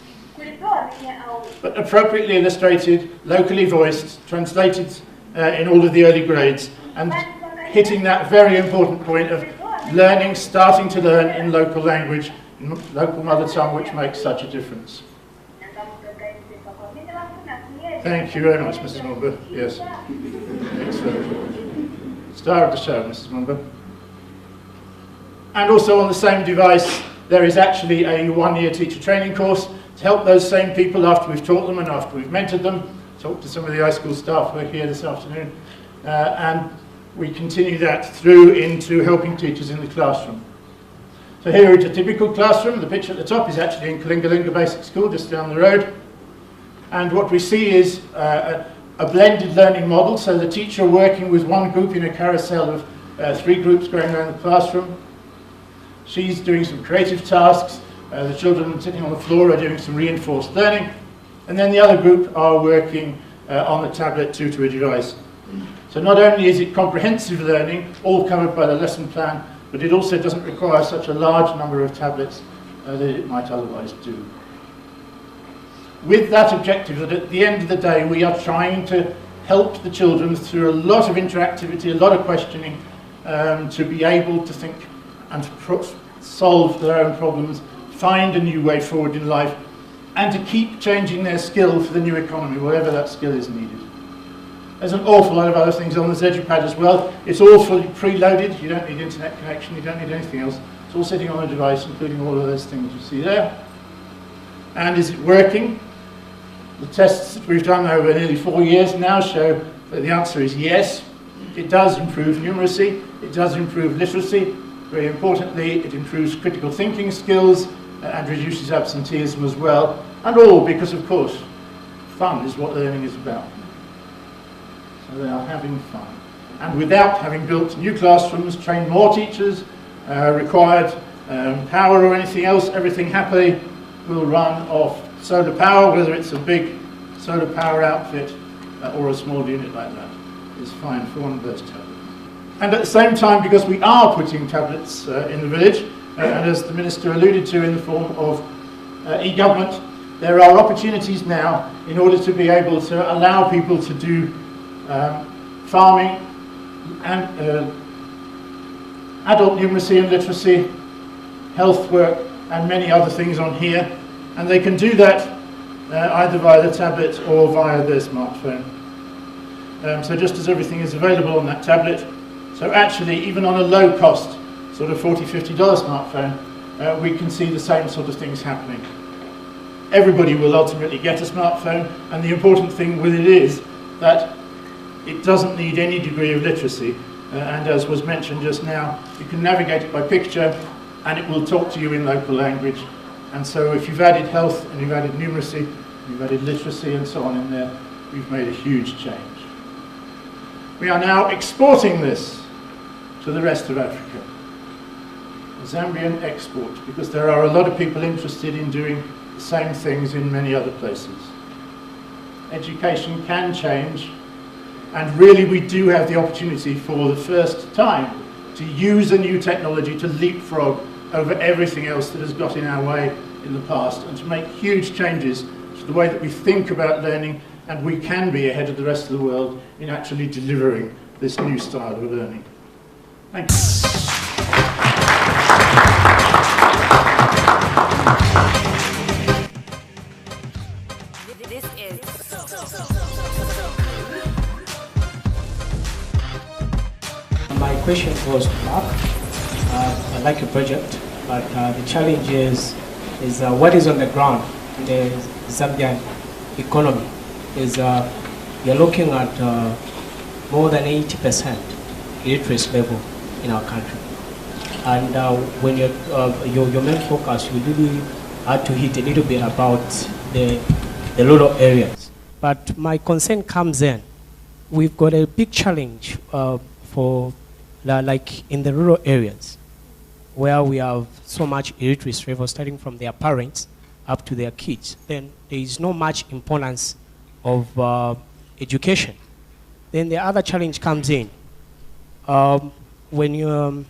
But appropriately illustrated, locally voiced, translated in all of the early grades, and hitting that very important point of learning, starting to learn in local language, in local mother tongue, which makes such a difference. Thank you very much, Mrs. Mumba. Yes. Excellent. Star of the show, Mrs. Mumba. And also on the same device, there is actually a one-year teacher training course to help those same people after we've taught them and after we've mentored them. Talked to some of the high school staff who are here this afternoon. And we continue that through into helping teachers in the classroom. So here is a typical classroom. The picture at the top is actually in Kalingalinga Basic School, just down the road. And what we see is a blended learning model, so the teacher working with one group in a carousel of 3 groups going around the classroom. She's doing some creative tasks. The children sitting on the floor are doing some reinforced learning. And then the other group are working on the tablet to a device. So not only is it comprehensive learning, all covered by the lesson plan, but it also doesn't require such a large number of tablets that it might otherwise do. With that objective, that at the end of the day we are trying to help the children through a lot of interactivity, a lot of questioning, to be able to think and to solve their own problems, find a new way forward in life, and to keep changing their skill for the new economy, wherever that skill is needed. There's an awful lot of other things on this EduPad as well. It's all fully preloaded. You don't need internet connection, you don't need anything else. It's all sitting on a device, including all of those things you see there. And is it working? The tests that we've done over nearly 4 years now show that the answer is yes. It does improve numeracy, it does improve literacy. Very importantly, it improves critical thinking skills and reduces absenteeism as well. And all because, of course, fun is what learning is about. So they are having fun. And without having built new classrooms, trained more teachers, required power or anything else, everything happily will run off solar power, whether it's a big solar power outfit or a small unit like that. Is fine for one of those tablets. And at the same time, because we are putting tablets in the village, and as the Minister alluded to in the form of e-government, there are opportunities now in order to be able to allow people to do farming and adult numeracy and literacy, health work, and many other things on here. And they can do that either via the tablet or via their smartphone. So just as everything is available on that tablet, so actually even on a low cost, sort of $40, $50 smartphone, we can see the same sort of things happening. Everybody will ultimately get a smartphone, and the important thing with it is that it doesn't need any degree of literacy, and as was mentioned just now, you can navigate it by picture and it will talk to you in local language. And so if you've added health and you've added numeracy, you've added literacy and so on in there, we've made a huge change. We are now exporting this to the rest of Africa. A Zambian export, because there are a lot of people interested in doing the same things in many other places. Education can change, and really we do have the opportunity for the first time to use a new technology to leapfrog over everything else that has got in our way in the past, and to make huge changes to the way that we think about learning, and we can be ahead of the rest of the world in actually delivering this new style of learning. Thank you.
My question goes to Mark. I like your project, but the challenge is what is on the ground in the Zambian economy. You're looking at more than 80% illiteracy level in our country, and when your main focus, you really had to hit a little bit about the rural areas. But my concern comes in, we've got a big challenge for like in the rural areas, where we have so much illiteracy level starting from their parents up to their kids, then there is no much importance of education. Then the other challenge comes in. When you,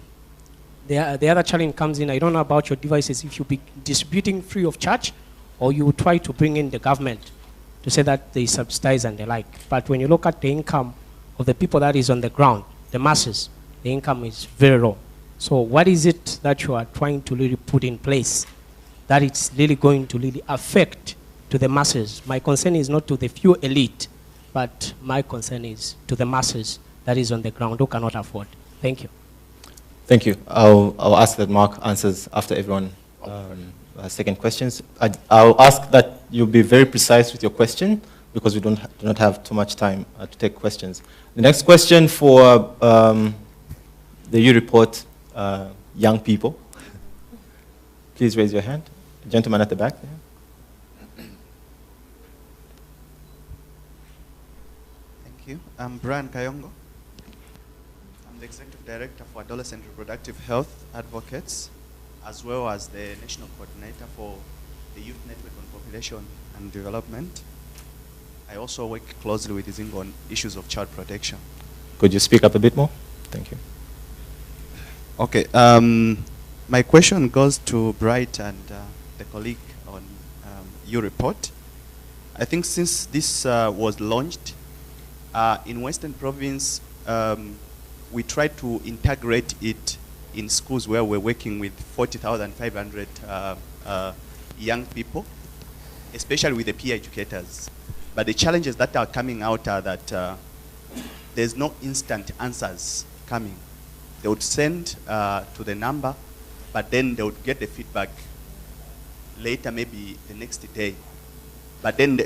the other challenge comes in, I don't know about your devices, if you be distributing free of charge, or you try to bring in the government to say that they subsidize and the like. But when you look at the income of the people that is on the ground, the masses, the income is very low. So what is it that you are trying to really put in place that it's really going to really affect to the masses? My concern is not to the few elite, but my concern is to the masses that is on the ground who cannot afford. Thank you.
Thank you. I'll ask that Mark answers after everyone second questions. I'll ask that you be very precise with your question because we do not have too much time to take questions. The next question for the U report young people. Please raise your hand. Gentleman at the back there.
Thank you. I'm Brian Kayongo. I'm the Executive Director for Adolescent Reproductive Health Advocates, as well as the National Coordinator for the Youth Network on Population and Development. I also work closely with Zingo on issues of child protection.
Could you speak up a bit more? Thank you.
Okay. My question goes to Bright and the colleague on your report. I think since this was launched in Western Province, we tried to integrate it in schools where we're working with 40,500 young people, especially with the peer educators. But the challenges that are coming out are that there's no instant answers coming. They would send to the number, but then they would get the feedback later, maybe the next day. But then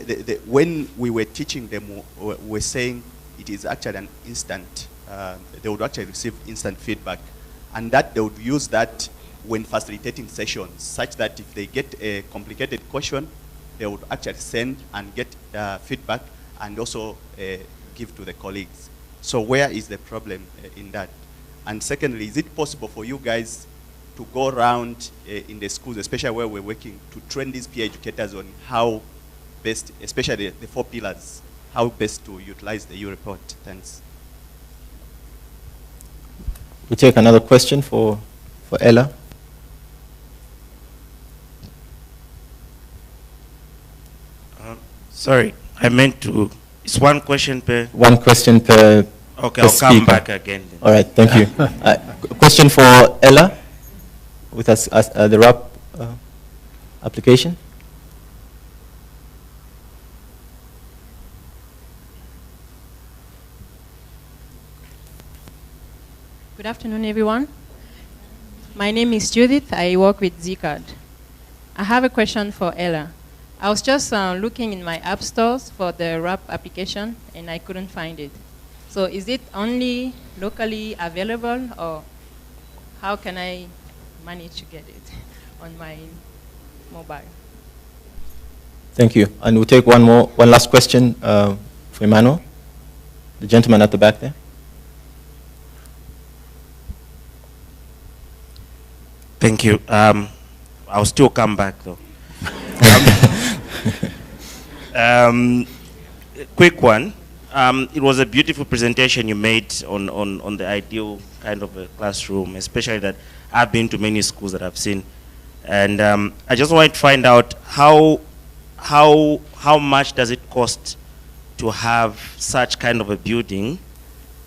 when we were teaching them, we were saying it is actually an instant, they would actually receive instant feedback. And that they would use that when facilitating sessions, such that if they get a complicated question, they would actually send and get feedback and also give to the colleagues. So where is the problem in that? And secondly, is it possible for you guys to go around in the schools, especially where we're working, to train these peer educators on how best, especially the 4 pillars, how best to utilize the U report? Thanks.
We'll take another question for Ella.
Sorry, I meant to, it's one question per...
One question per
Okay,
per
I'll come
speaker.
back again. Then.
All right, thank you. Question for Ella with us, the RAP application.
Good afternoon, everyone. My name is Judith. I work with Zcard. I have a question for Ella. I was just looking in my app stores for the RAP application, and I couldn't find it. So is it only locally available, or how can I manage to get it on my mobile?
Thank you. And we'll take one last question for Emmanuel, the gentleman at the back there.
Thank you. I'll still come back though. Quick one. It was a beautiful presentation you made on the ideal kind of a classroom, especially that I've been to many schools that I've seen. And I just wanted to find out how much does it cost to have such kind of a building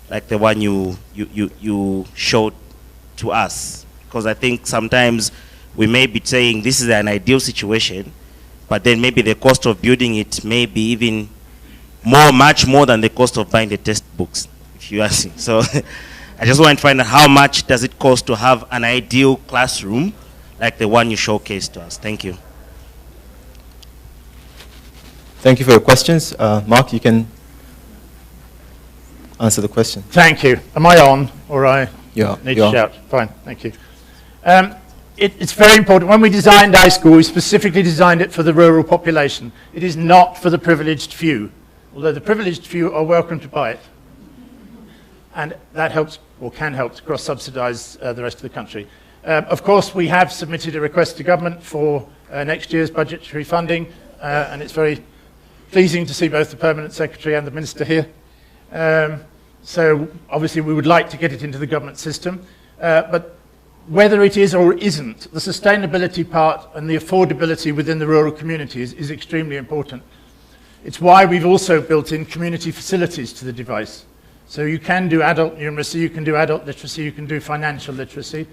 like the one you showed to us? Because I think sometimes we may be saying this is an ideal situation, but then maybe the cost of building it may be even much more than the cost of buying the textbooks, if you ask me. So I just want to find out how much does it cost to have an ideal classroom like the one you showcased to us. Thank you.
Thank you for your questions. Mark, you can answer the question.
Thank you. Am I on, or I need to
on.
shout? Fine, thank you. It's very important. When we designed iSchool, we specifically designed it for the rural population. It is not for the privileged few, although the privileged few are welcome to buy it. And that helps, or can help, to cross-subsidize the rest of the country. Of course, we have submitted a request to government for next year's budgetary funding, and it's very pleasing to see both the Permanent Secretary and the Minister here. So obviously we would like to get it into the government system, but whether it is or isn't, the sustainability part and the affordability within the rural communities is extremely important. It's why we've also built in community facilities to the device. So you can do adult numeracy, you can do adult literacy, you can do financial literacy.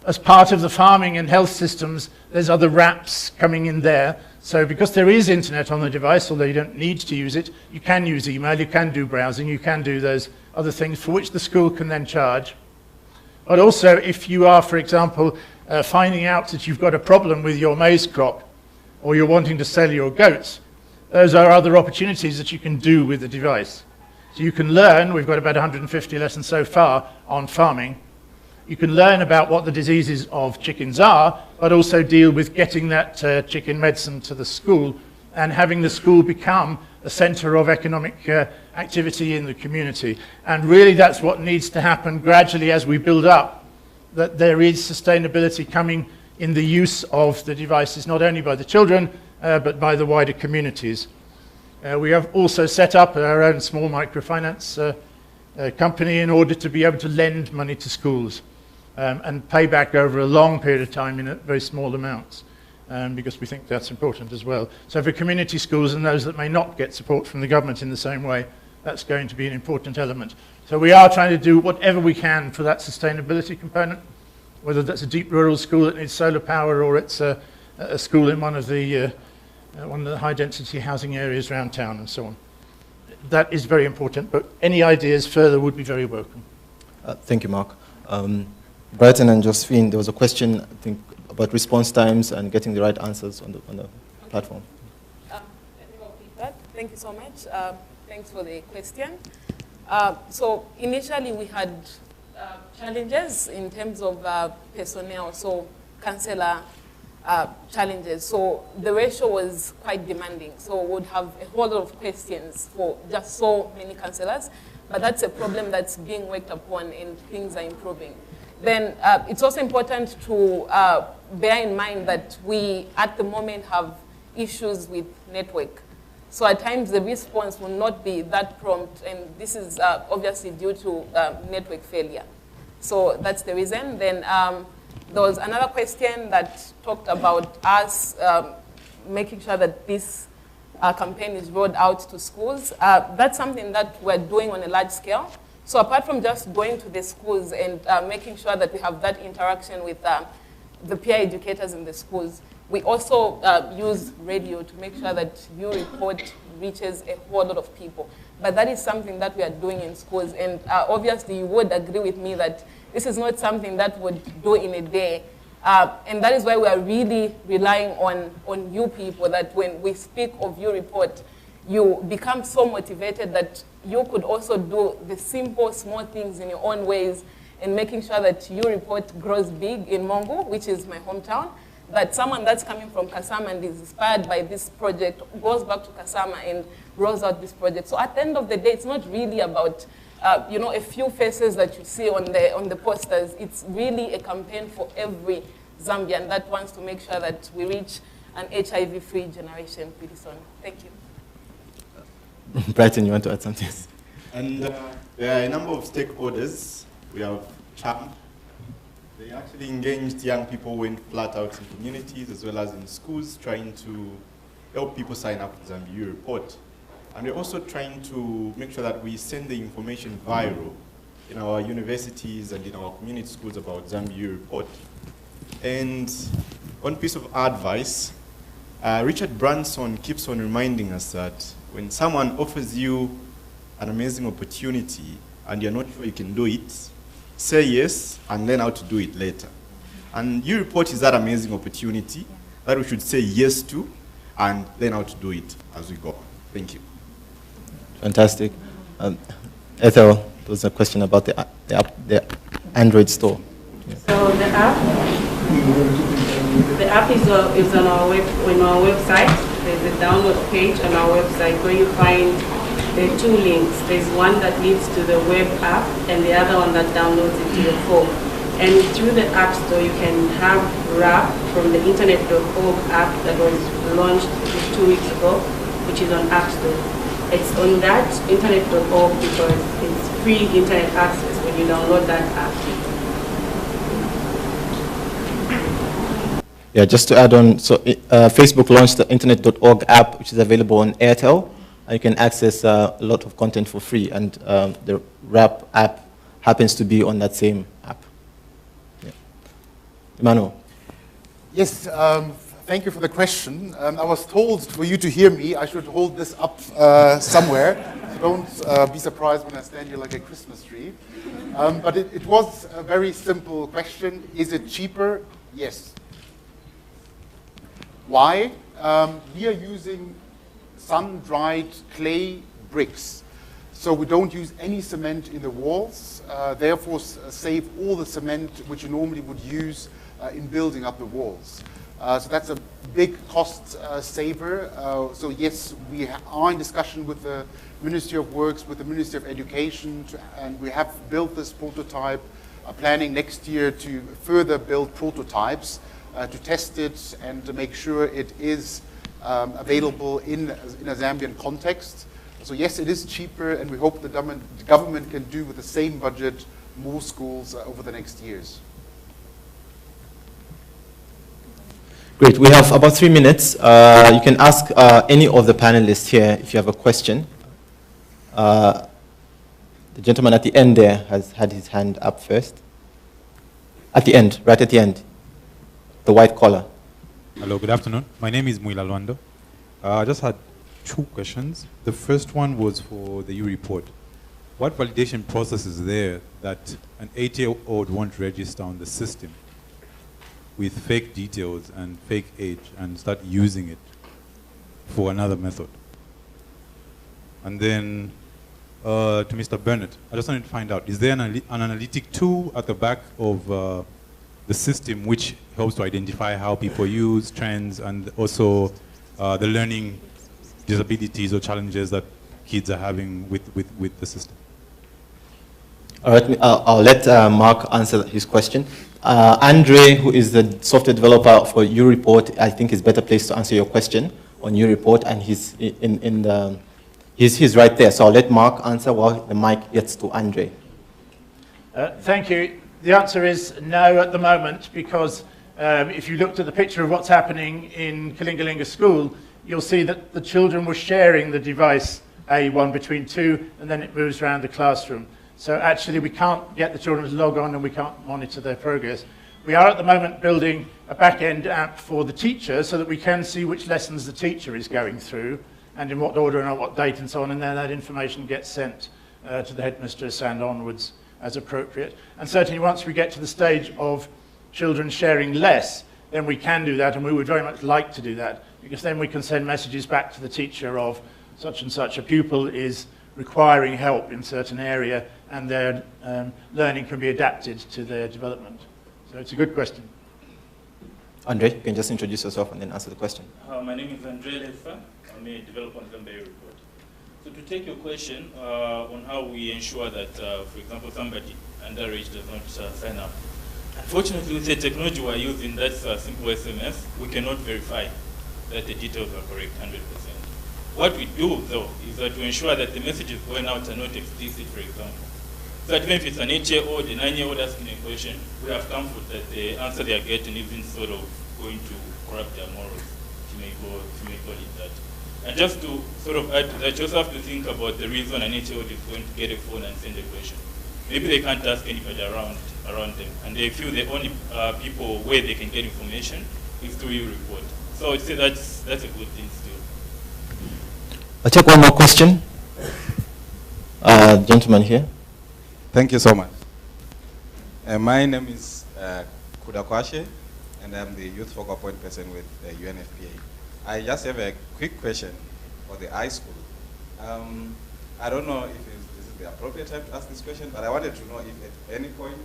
As part of the farming and health systems, there's other wraps coming in there. So because there is internet on the device, although you don't need to use it, you can use email, you can do browsing, you can do those other things for which the school can then charge. But also, if you are, for example, finding out that you've got a problem with your maize crop, or you're wanting to sell your goats, those are other opportunities that you can do with the device. So you can learn, we've got about 150 lessons so far on farming. You can learn about what the diseases of chickens are, but also deal with getting that chicken medicine to the school and having the school become a centre of economic activity in the community. And really that's what needs to happen gradually as we build up, that there is sustainability coming in the use of the devices, not only by the children, but by the wider communities. We have also set up our own small microfinance company in order to be able to lend money to schools and pay back over a long period of time in very small amounts, because we think that's important as well. So for community schools and those that may not get support from the government in the same way, that's going to be an important element. So we are trying to do whatever we can for that sustainability component, whether that's a deep rural school that needs solar power or it's a school in one of the high-density housing areas around town and so on. That is very important, but any ideas further would be very welcome.
Thank you, Mark. Brighton and Josephine, there was a question, I think, about response times and getting the right answers on the platform.
Thank you so much. Thanks for the question. So initially we had challenges in terms of personnel, so councillor challenges. So the ratio was quite demanding. So we would have a whole lot of questions for just so many councillors. But that's a problem that's being worked upon and things are improving. Then it's also important to bear in mind that we, at the moment, have issues with network. So at times the response will not be that prompt, and this is obviously due to network failure. So that's the reason. Then there was another question that talked about us making sure that this campaign is rolled out to schools. That's something that we're doing on a large scale. So apart from just going to the schools and making sure that we have that interaction with the peer educators in the schools, we also use radio to make sure that UReport reaches a whole lot of people. But that is something that we are doing in schools. And obviously you would agree with me that this is not something that would do in a day. And that is why we are really relying on you people, that when we speak of UReport, you become so motivated that you could also do the simple, small things in your own ways and making sure that UReport grows big in Mongo, which is my hometown, that someone that's coming from Kasama and is inspired by this project goes back to Kasama and rolls out this project. So at the end of the day, it's not really about a few faces that you see on the posters. It's really a campaign for every Zambian that wants to make sure that we reach an HIV-free generation pretty soon. Thank you.
Brighton, you want to add something?
And there are a number of stakeholders. We have CHAM. They actually engaged young people, went flat out in communities as well as in schools, trying to help people sign up for Zambia UReport. And we're also trying to make sure that we send the information viral in our universities and in our community schools about Zambia UReport. And one piece of advice, Richard Branson keeps on reminding us that when someone offers you an amazing opportunity and you're not sure you can do it, say yes and learn how to do it later. And UReport is that amazing opportunity that we should say yes to and learn how to do it as we go on. Thank you.
Fantastic. Ethel, there was a question about the Android store.
So the app is on our website. There's a download page on our website where you find the two links. There's one that leads to the web app and the other one that downloads it to your phone. And through the App Store, you can have RAP from the internet.org app that was launched 2 weeks ago, which is on App Store. It's on that internet.org because it's free internet access when you download that app.
Yeah, just to add on, so Facebook launched the internet.org app, which is available on Airtel, and you can access a lot of content for free, and the RAP app happens to be on that same app. Yeah. Emmanuel.
Yes, thank you for the question. I was told for you to hear me, I should hold this up somewhere. So don't be surprised when I stand here like a Christmas tree. But it was a very simple question. Is it cheaper? Yes. Why? We are using sun-dried clay bricks. So we don't use any cement in the walls, therefore save all the cement which you normally would use in building up the walls. So that's a big cost saver. So yes, we are in discussion with the Ministry of Works, with the Ministry of Education, and we have built this prototype, planning next year to further build prototypes to test it and to make sure it is available in a Zambian context. So yes, it is cheaper, and we hope the government can do with the same budget more schools over the next years.
Great, we have about 3 minutes. You can ask any of the panelists here if you have a question. The gentleman at the end there has had his hand up first. At the end, right at the end. The white collar.
Hello, good afternoon. My name is Muila Luando. I just had 2 questions. The first one was for the U-report. What validation process is there that an 8-year-old won't register on the system with fake details and fake age and start using it for another method? And then to Mr. Burnett, I just wanted to find out, is there an analytic tool at the back of the system which helps to identify how people use trends and also the learning disabilities or challenges that kids are having with the system?
All right, I'll let Mark answer his question. Andre, who is the software developer for U-report, I think is better placed to answer your question on U-report, and he's he's right there. So I'll let Mark answer while the mic gets to Andre.
Thank you. The answer is no at the moment, because if you looked at the picture of what's happening in Kalingalinga School, you'll see that the children were sharing the device A1 between 2, and then it moves around the classroom. So actually we can't get the children to log on and we can't monitor their progress. We are at the moment building a back-end app for the teacher so that we can see which lessons the teacher is going through and in what order and on what date and so on, and then that information gets sent to the headmistress and onwards as appropriate. And certainly once we get to the stage of children sharing less, then we can do that, and we would very much like to do that, because then we can send messages back to the teacher of such and such a pupil is requiring help in certain area, and their learning can be adapted to their development. So it's a good question.
Andre, you can just introduce yourself and then answer the question.
My name is Andre Lefa. I'm a developer on Zambia report. So to take your question on how we ensure that, for example, somebody underage does not sign up. Unfortunately, with the technology we're using, that's simple SMS, we cannot verify that the details are correct 100%. What we do, though, is that to ensure that the messages going out are not explicit, for example. So even if it's an 8-year-old, a 9-year-old asking a question, we have comfort that the answer they are getting isn't sort of going to corrupt their morals, if you may call it that. And just to sort of add to that, you also have to think about the reason an 8-year-old is going to get a phone and send a question. Maybe they can't ask anybody around them, and they feel the only people where they can get information is through your report. So I'd say that's a good thing still.
I'll take one more question. Gentleman here.
Thank you so much. My name is Kudakwashe, and I'm the youth focal point person with UNFPA. I just have a quick question for the high school. I don't know if this is the appropriate time to ask this question, but I wanted to know if at any point,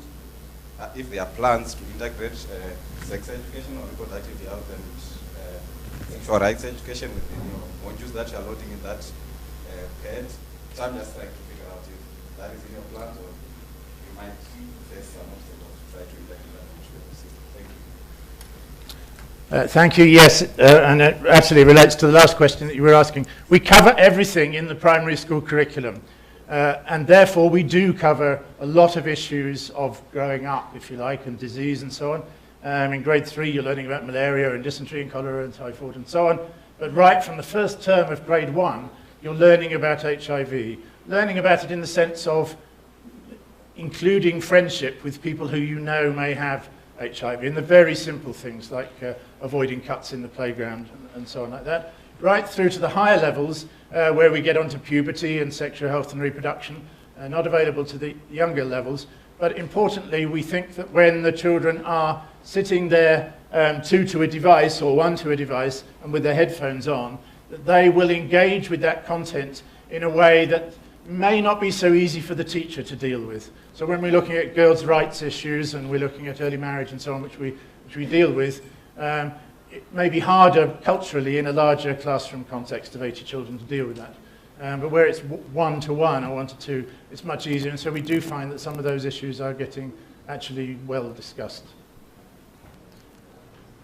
if there are plans to integrate sex education or reproductive health and sexual rights education with the modules that you are loading in that page. So I'm just trying to figure out if that is in your plans or you might face some obstacles to try to integrate.
Thank you. Yes, and it actually relates to the last question that you were asking. We cover everything in the primary school curriculum, and therefore we do cover a lot of issues of growing up, if you like, and disease and so on. In grade 3, you're learning about malaria and dysentery and cholera and typhoid and so on. But right from the first term of grade 1, you're learning about HIV, learning about it in the sense of including friendship with people who you know may have HIV, and the very simple things like avoiding cuts in the playground and so on like that, right through to the higher levels where we get onto puberty and sexual health and reproduction, not available to the younger levels. But importantly, we think that when the children are sitting there, two to a device or one to a device, and with their headphones on, that they will engage with that content in a way that may not be so easy for the teacher to deal with. So when we're looking at girls' rights issues and we're looking at early marriage and so on, which we deal with, it may be harder culturally in a larger classroom context of 80 children to deal with that. But where it's one-to-one or one-to-two, it's much easier. And so we do find that some of those issues are getting actually well discussed.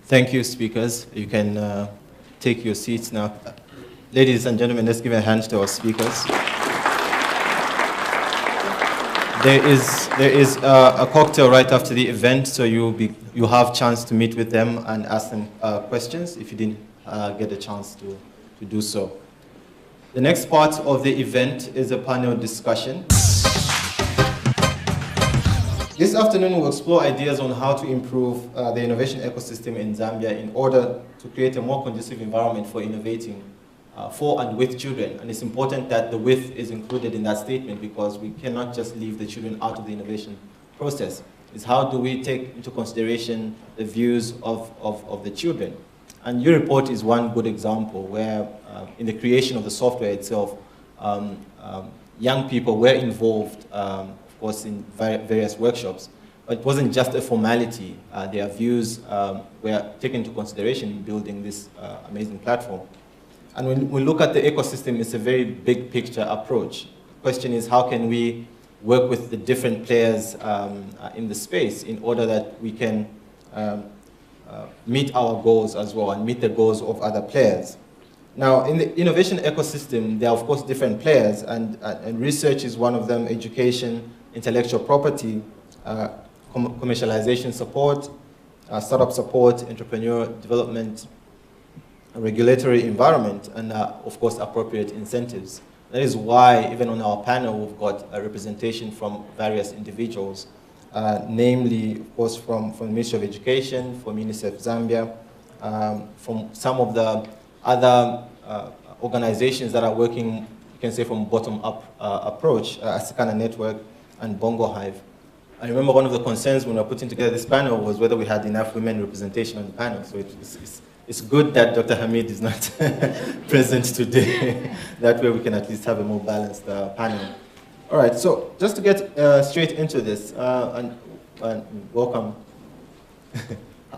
Thank you, speakers. You can take your seats now. Ladies and gentlemen, let's give a hand to our speakers. There is a cocktail right after the event, so you have a chance to meet with them and ask them questions if you didn't get a chance to do so. The next part of the event is a panel discussion. This afternoon we'll explore ideas on how to improve the innovation ecosystem in Zambia in order to create a more conducive environment for innovating for and with children. And it's important that the with is included in that statement because we cannot just leave the children out of the innovation process. It's how do we take into consideration the views of the children. And your report is one good example where in the creation of the software itself, young people were involved, of course, in various workshops. But it wasn't just a formality. Their views were taken into consideration in building this amazing platform. And when we look at the ecosystem, it's a very big picture approach. The question is, how can we work with the different players in the space in order that we can meet our goals as well and meet the goals of other players? Now, in the innovation ecosystem, there are, of course, different players, and research is one of them, education, intellectual property, commercialization support, startup support, entrepreneur development, regulatory environment, and of course appropriate incentives. That is why even on our panel we've got a representation from various individuals, namely of course from the Ministry of Education, from UNICEF Zambia, from some of the other organizations that are working, you can say, from bottom-up approach, Asikana Network and Bongo Hive. I remember one of the concerns when we were putting together this panel was whether we had enough women representation on the panel. So it's good that Dr. Hamid is not present today. That way we can at least have a more balanced panel. All right, so just to get straight into this, and welcome.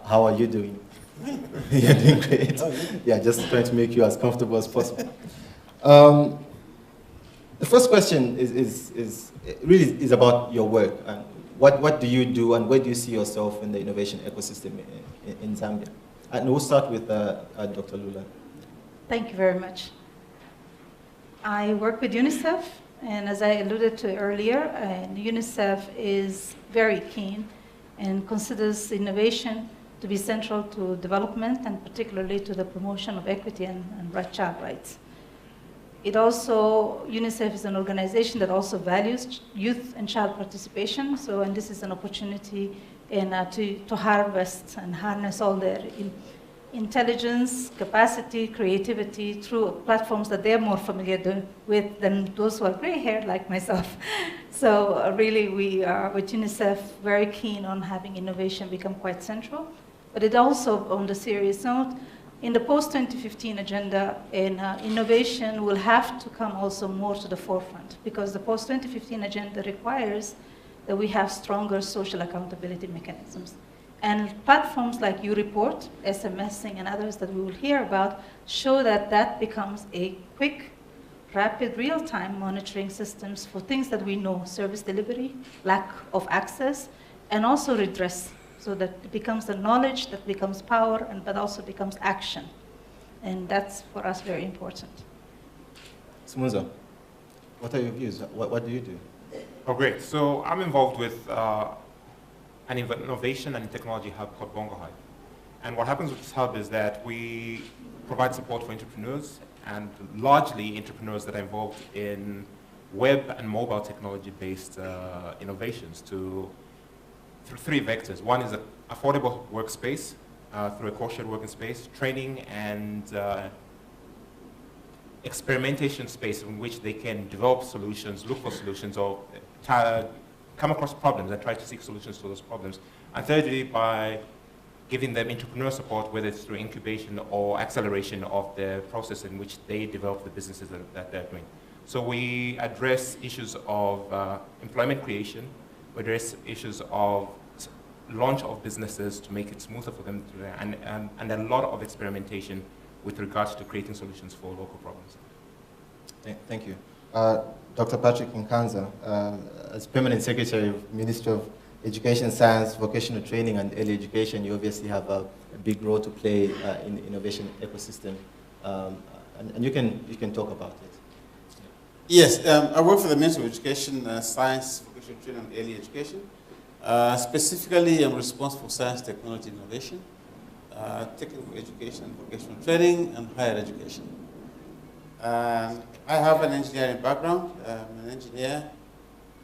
How are you doing? You're doing great. Yeah, just trying to make you as comfortable as possible. The first question is about your work. And what do you do and where do you see yourself in the innovation ecosystem in Zambia? And we'll start with Dr. Lula.
Thank you very much. I work with UNICEF, and as I alluded to earlier, UNICEF is very keen and considers innovation to be central to development and particularly to the promotion of equity and child rights. It also, UNICEF is an organization that also values youth and child participation, and this is an opportunity to harvest and harness all their intelligence, capacity, creativity through platforms that they're more familiar with than those who are gray-haired like myself. So really we are, with UNICEF, very keen on having innovation become quite central. But it also, on the serious note, in the post-2015 agenda, innovation will have to come also more to the forefront because the post-2015 agenda requires that we have stronger social accountability mechanisms. And platforms like UReport, SMSing, and others that we will hear about show that that becomes a quick, rapid, real-time monitoring systems for things that we know, service delivery, lack of access, and also redress so that it becomes the knowledge that becomes power, but also becomes action. And that's, for us, very important.
Simunza, what are your views? What do you do?
Oh, great. So I'm involved with an innovation and technology hub called Bongo Hive. And what happens with this hub is that we provide support for entrepreneurs, and largely entrepreneurs that are involved in web and mobile technology-based innovations through three vectors. One is an affordable workspace through a co-shared working space, training and experimentation space in which they can develop solutions, look for solutions, or come across problems and try to seek solutions to those problems. And thirdly, by giving them entrepreneur support, whether it's through incubation or acceleration of the process in which they develop the businesses that they're doing. So we address issues of employment creation, we address issues of launch of businesses to make it smoother for them to do, and a lot of experimentation with regards to creating solutions for local problems.
Thank you. Dr. Patrick Nkanza, as Permanent Secretary of Ministry of Education, Science, Vocational Training and Early Education, you obviously have a big role to play in the innovation ecosystem. And you can talk about it.
Yes, I work for the Ministry of Education, Science, Vocational Training and Early Education. Specifically, I'm responsible for science, technology, innovation, technical education, vocational training, and higher education. I have an engineering background. I'm an engineer.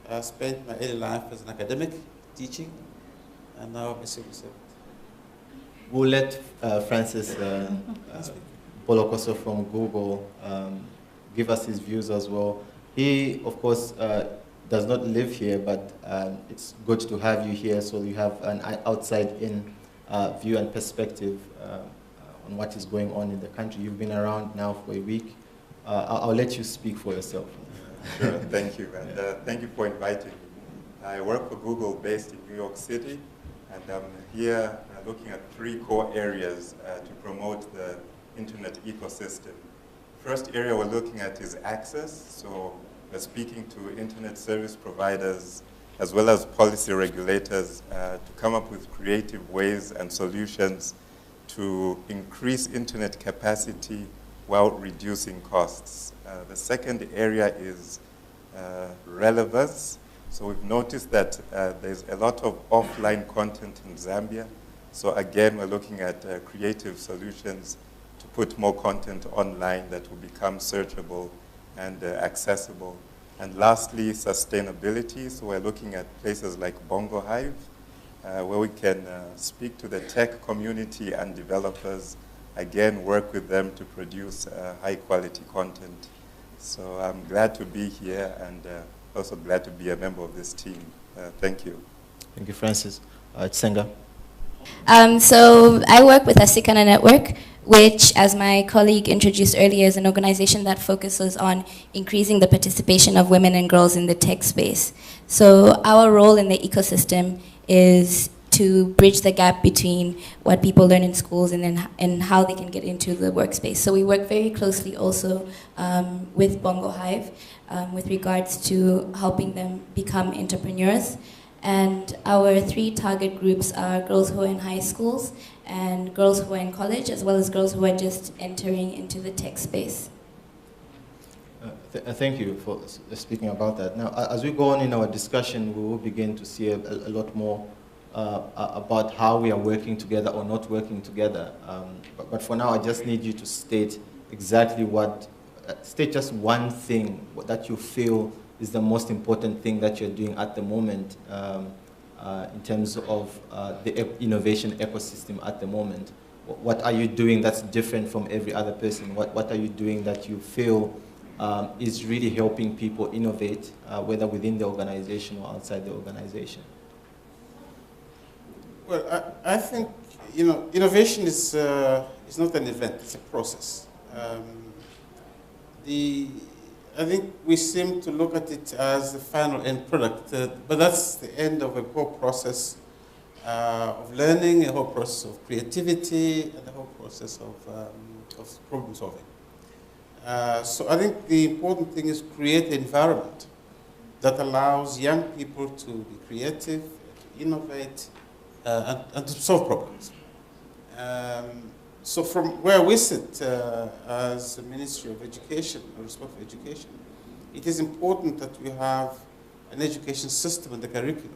I spent my early life as an academic, teaching, and now I'm a civil servant.
We'll let Francis Bolokoso from Google give us his views as well. He, of course, does not live here, but it's good to have you here so you have an outside-in view and perspective on what is going on in the country. You've been around now for a week. I'll let you speak for yourself.
Sure, thank you, and thank you for inviting me. I work for Google based in New York City, and I'm here looking at three core areas to promote the internet ecosystem. First area we're looking at is access, so we're speaking to internet service providers as well as policy regulators to come up with creative ways and solutions to increase internet capacity while reducing costs. The second area is relevance. So we've noticed that there's a lot of offline content in Zambia. So again, we're looking at creative solutions to put more content online that will become searchable and accessible. And lastly, sustainability. So we're looking at places like Bongo Hive, where we can speak to the tech community and developers, again, work with them to produce high quality content. So I'm glad to be here and also glad to be a member of this team. Thank you.
Thank you, Francis. Tsenga.
So I work with Asikana Network, which, as my colleague introduced earlier, is an organization that focuses on increasing the participation of women and girls in the tech space. So our role in the ecosystem is to bridge the gap between what people learn in schools and how they can get into the workspace. So we work very closely also with Bongo Hive with regards to helping them become entrepreneurs. And our three target groups are girls who are in high schools and girls who are in college, as well as girls who are just entering into the tech space.
Thank you for speaking about that. Now, as we go on in our discussion, we will begin to see a lot more about how we are working together or not working together. But for now, I just need you to state exactly state just one thing that you feel is the most important thing that you're doing at the moment in terms of the innovation ecosystem at the moment. What are you doing that's different from every other person? What are you doing that you feel is really helping people innovate, whether within the organization or outside the organization?
Well, I think, innovation is not an event, it's a process. I think we seem to look at it as the final end product, but that's the end of a whole process of learning, a whole process of creativity, and a whole process of problem solving. So I think the important thing is create an environment that allows young people to be creative, to innovate, and to solve problems. So from where we sit as the Ministry of Education, or responsible for education, it is important that we have an education system and the curriculum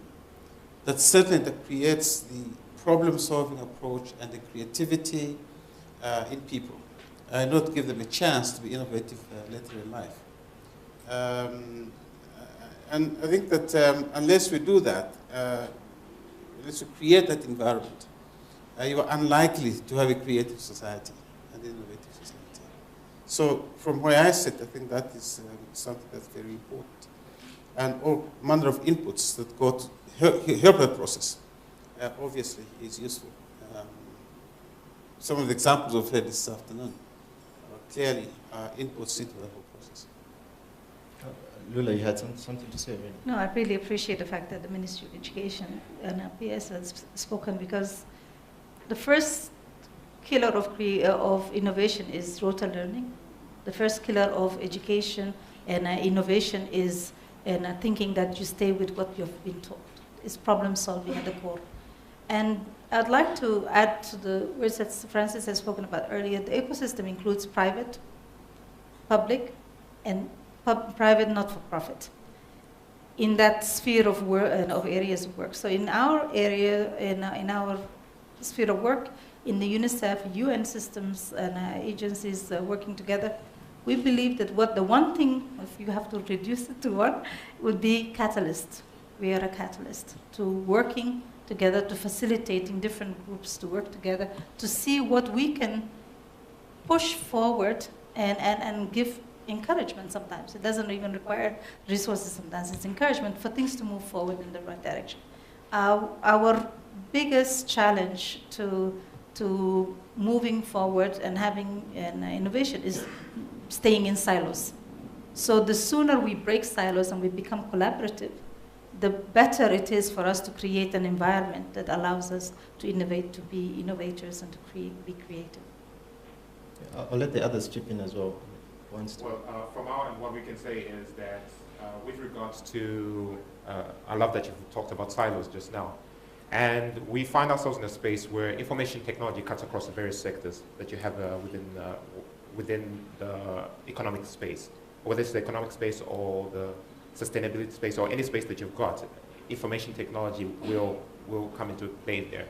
that certainly that creates the problem-solving approach and the creativity in people, and not give them a chance to be innovative later in life. And I think that unless we do that, unless we create that environment, you are unlikely to have a creative society and innovative society. So from where I sit, I think that is something that's very important. And all manner of inputs that go to help that process, obviously, is useful. Some of the examples we've heard this afternoon are clearly inputs into the whole process.
Lula, you had something to say, really?
No, I really appreciate the fact that the Ministry of Education and PS has spoken, because the first killer of innovation is rota learning. The first killer of education and innovation is thinking that you stay with what you've been taught. It's problem solving at the core. And I'd like to add to the words that Francis has spoken about earlier. The ecosystem includes private, public, and private not-for-profit in that sphere of work and of areas of work. So in our area, in our sphere of work, in the UNICEF, UN systems and agencies working together, we believe that the one thing, if you have to reduce it to one, would be catalyst. We are a catalyst to working together, to facilitating different groups to work together, to see what we can push forward and give encouragement sometimes. It doesn't even require resources sometimes. It's encouragement for things to move forward in the right direction. Our biggest challenge to moving forward and having an innovation is staying in silos. So the sooner we break silos and we become collaborative, the better it is for us to create an environment that allows us to innovate, to be innovators, and to be creative.
I'll let the others chip in as well.
Well, from our end, what we can say is that with regards to, I love that you've talked about silos just now. And we find ourselves in a space where information technology cuts across the various sectors that you have within the economic space. Whether it's the economic space or the sustainability space or any space that you've got, information technology will come into play there.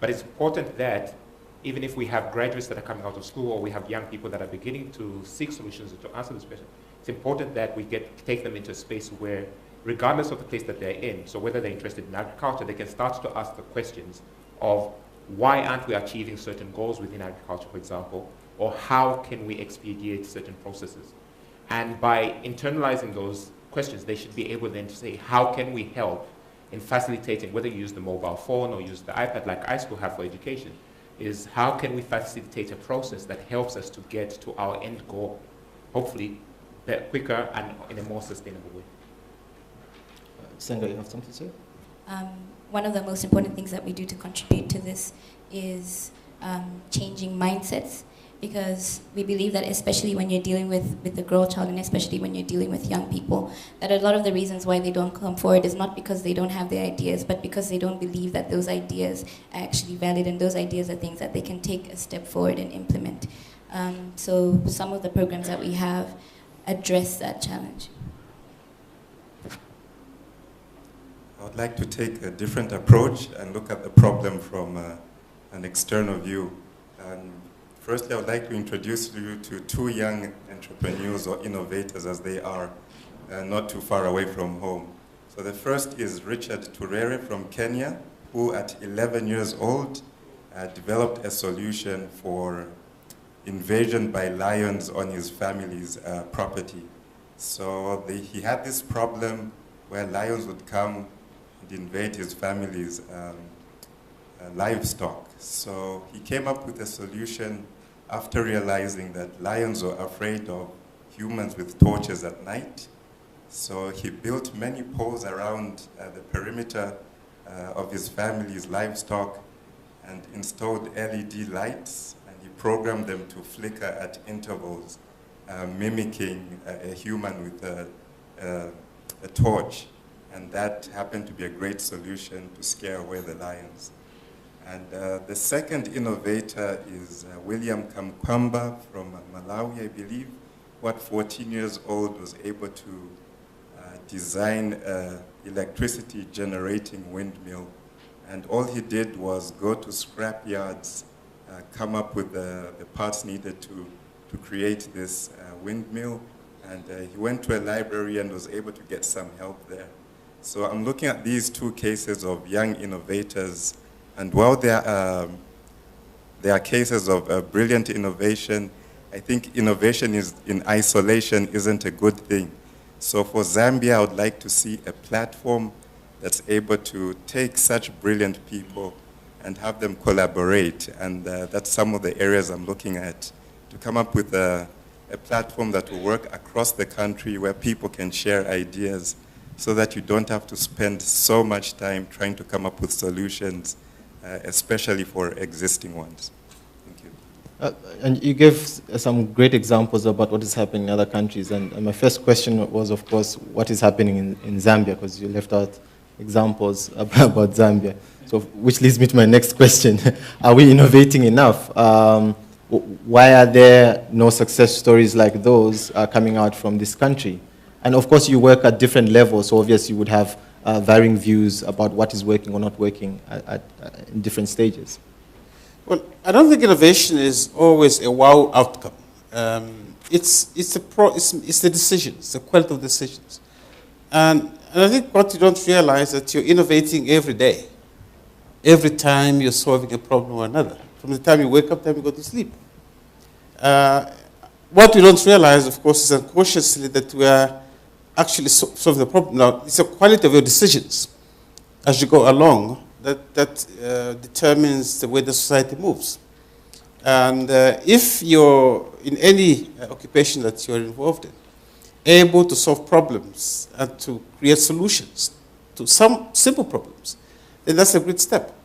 But it's important that even if we have graduates that are coming out of school or we have young people that are beginning to seek solutions to answer this question, it's important that we take them into a space where, regardless of the place that they're in, so whether they're interested in agriculture, they can start to ask the questions of why aren't we achieving certain goals within agriculture, for example, or how can we expedite certain processes. And by internalizing those questions, they should be able then to say, how can we help in facilitating, whether you use the mobile phone or use the iPad like iSchool have for education, is how can we facilitate a process that helps us to get to our end goal, hopefully quicker and in a more sustainable way.
Senga, you have something to say?
One of the most important things that we do to contribute to this is changing mindsets, because we believe that especially when you're dealing with the girl child, and especially when you're dealing with young people, that a lot of the reasons why they don't come forward is not because they don't have the ideas, but because they don't believe that those ideas are actually valid, and those ideas are things that they can take a step forward and implement. So some of the programs that we have address that challenge.
I would like to take a different approach and look at the problem from an external view. Firstly, I would like to introduce you to two young entrepreneurs or innovators, as they are not too far away from home. So the first is Richard Turere from Kenya, who at 11 years old developed a solution for invasion by lions on his family's property. So he had this problem where lions would come and invade his family's livestock. So he came up with a solution after realizing that lions were afraid of humans with torches at night. So he built many poles around the perimeter of his family's livestock and installed LED lights, and he programmed them to flicker at intervals, mimicking a human with a torch. And that happened to be a great solution to scare away the lions. And the second innovator is William Kamkwamba from Malawi, I believe, what 14 years old was able to design an electricity generating windmill. And all he did was go to scrap yards, come up with the parts needed to create this windmill. And he went to a library and was able to get some help there. So I'm looking at these two cases of young innovators. And while there are cases of brilliant innovation, I think innovation in isolation isn't a good thing. So for Zambia, I would like to see a platform that's able to take such brilliant people and have them collaborate. And that's some of the areas I'm looking at, to come up with a platform that will work across the country where people can share ideas so that you don't have to spend so much time trying to come up with solutions, especially for existing ones. Thank you.
And you gave some great examples about what is happening in other countries. And my first question was, of course, what is happening in Zambia, because you left out examples about Zambia. So, which leads me to my next question. Are we innovating enough? Why are there no success stories like those coming out from this country? And of course, you work at different levels, so obviously you would have varying views about what is working or not working in different stages.
Well, I don't think innovation is always a wow outcome. It's the decisions, the quality of decisions. And I think what you don't realize is that you're innovating every day. Every time you're solving a problem or another. From the time you wake up to the time you go to sleep. What we don't realize, of course, is unconsciously that we are actually solving the problem. Now, it's the quality of your decisions as you go along that determines the way the society moves. And if you're in any occupation that you're involved in, able to solve problems and to create solutions to some simple problems, then that's a great step.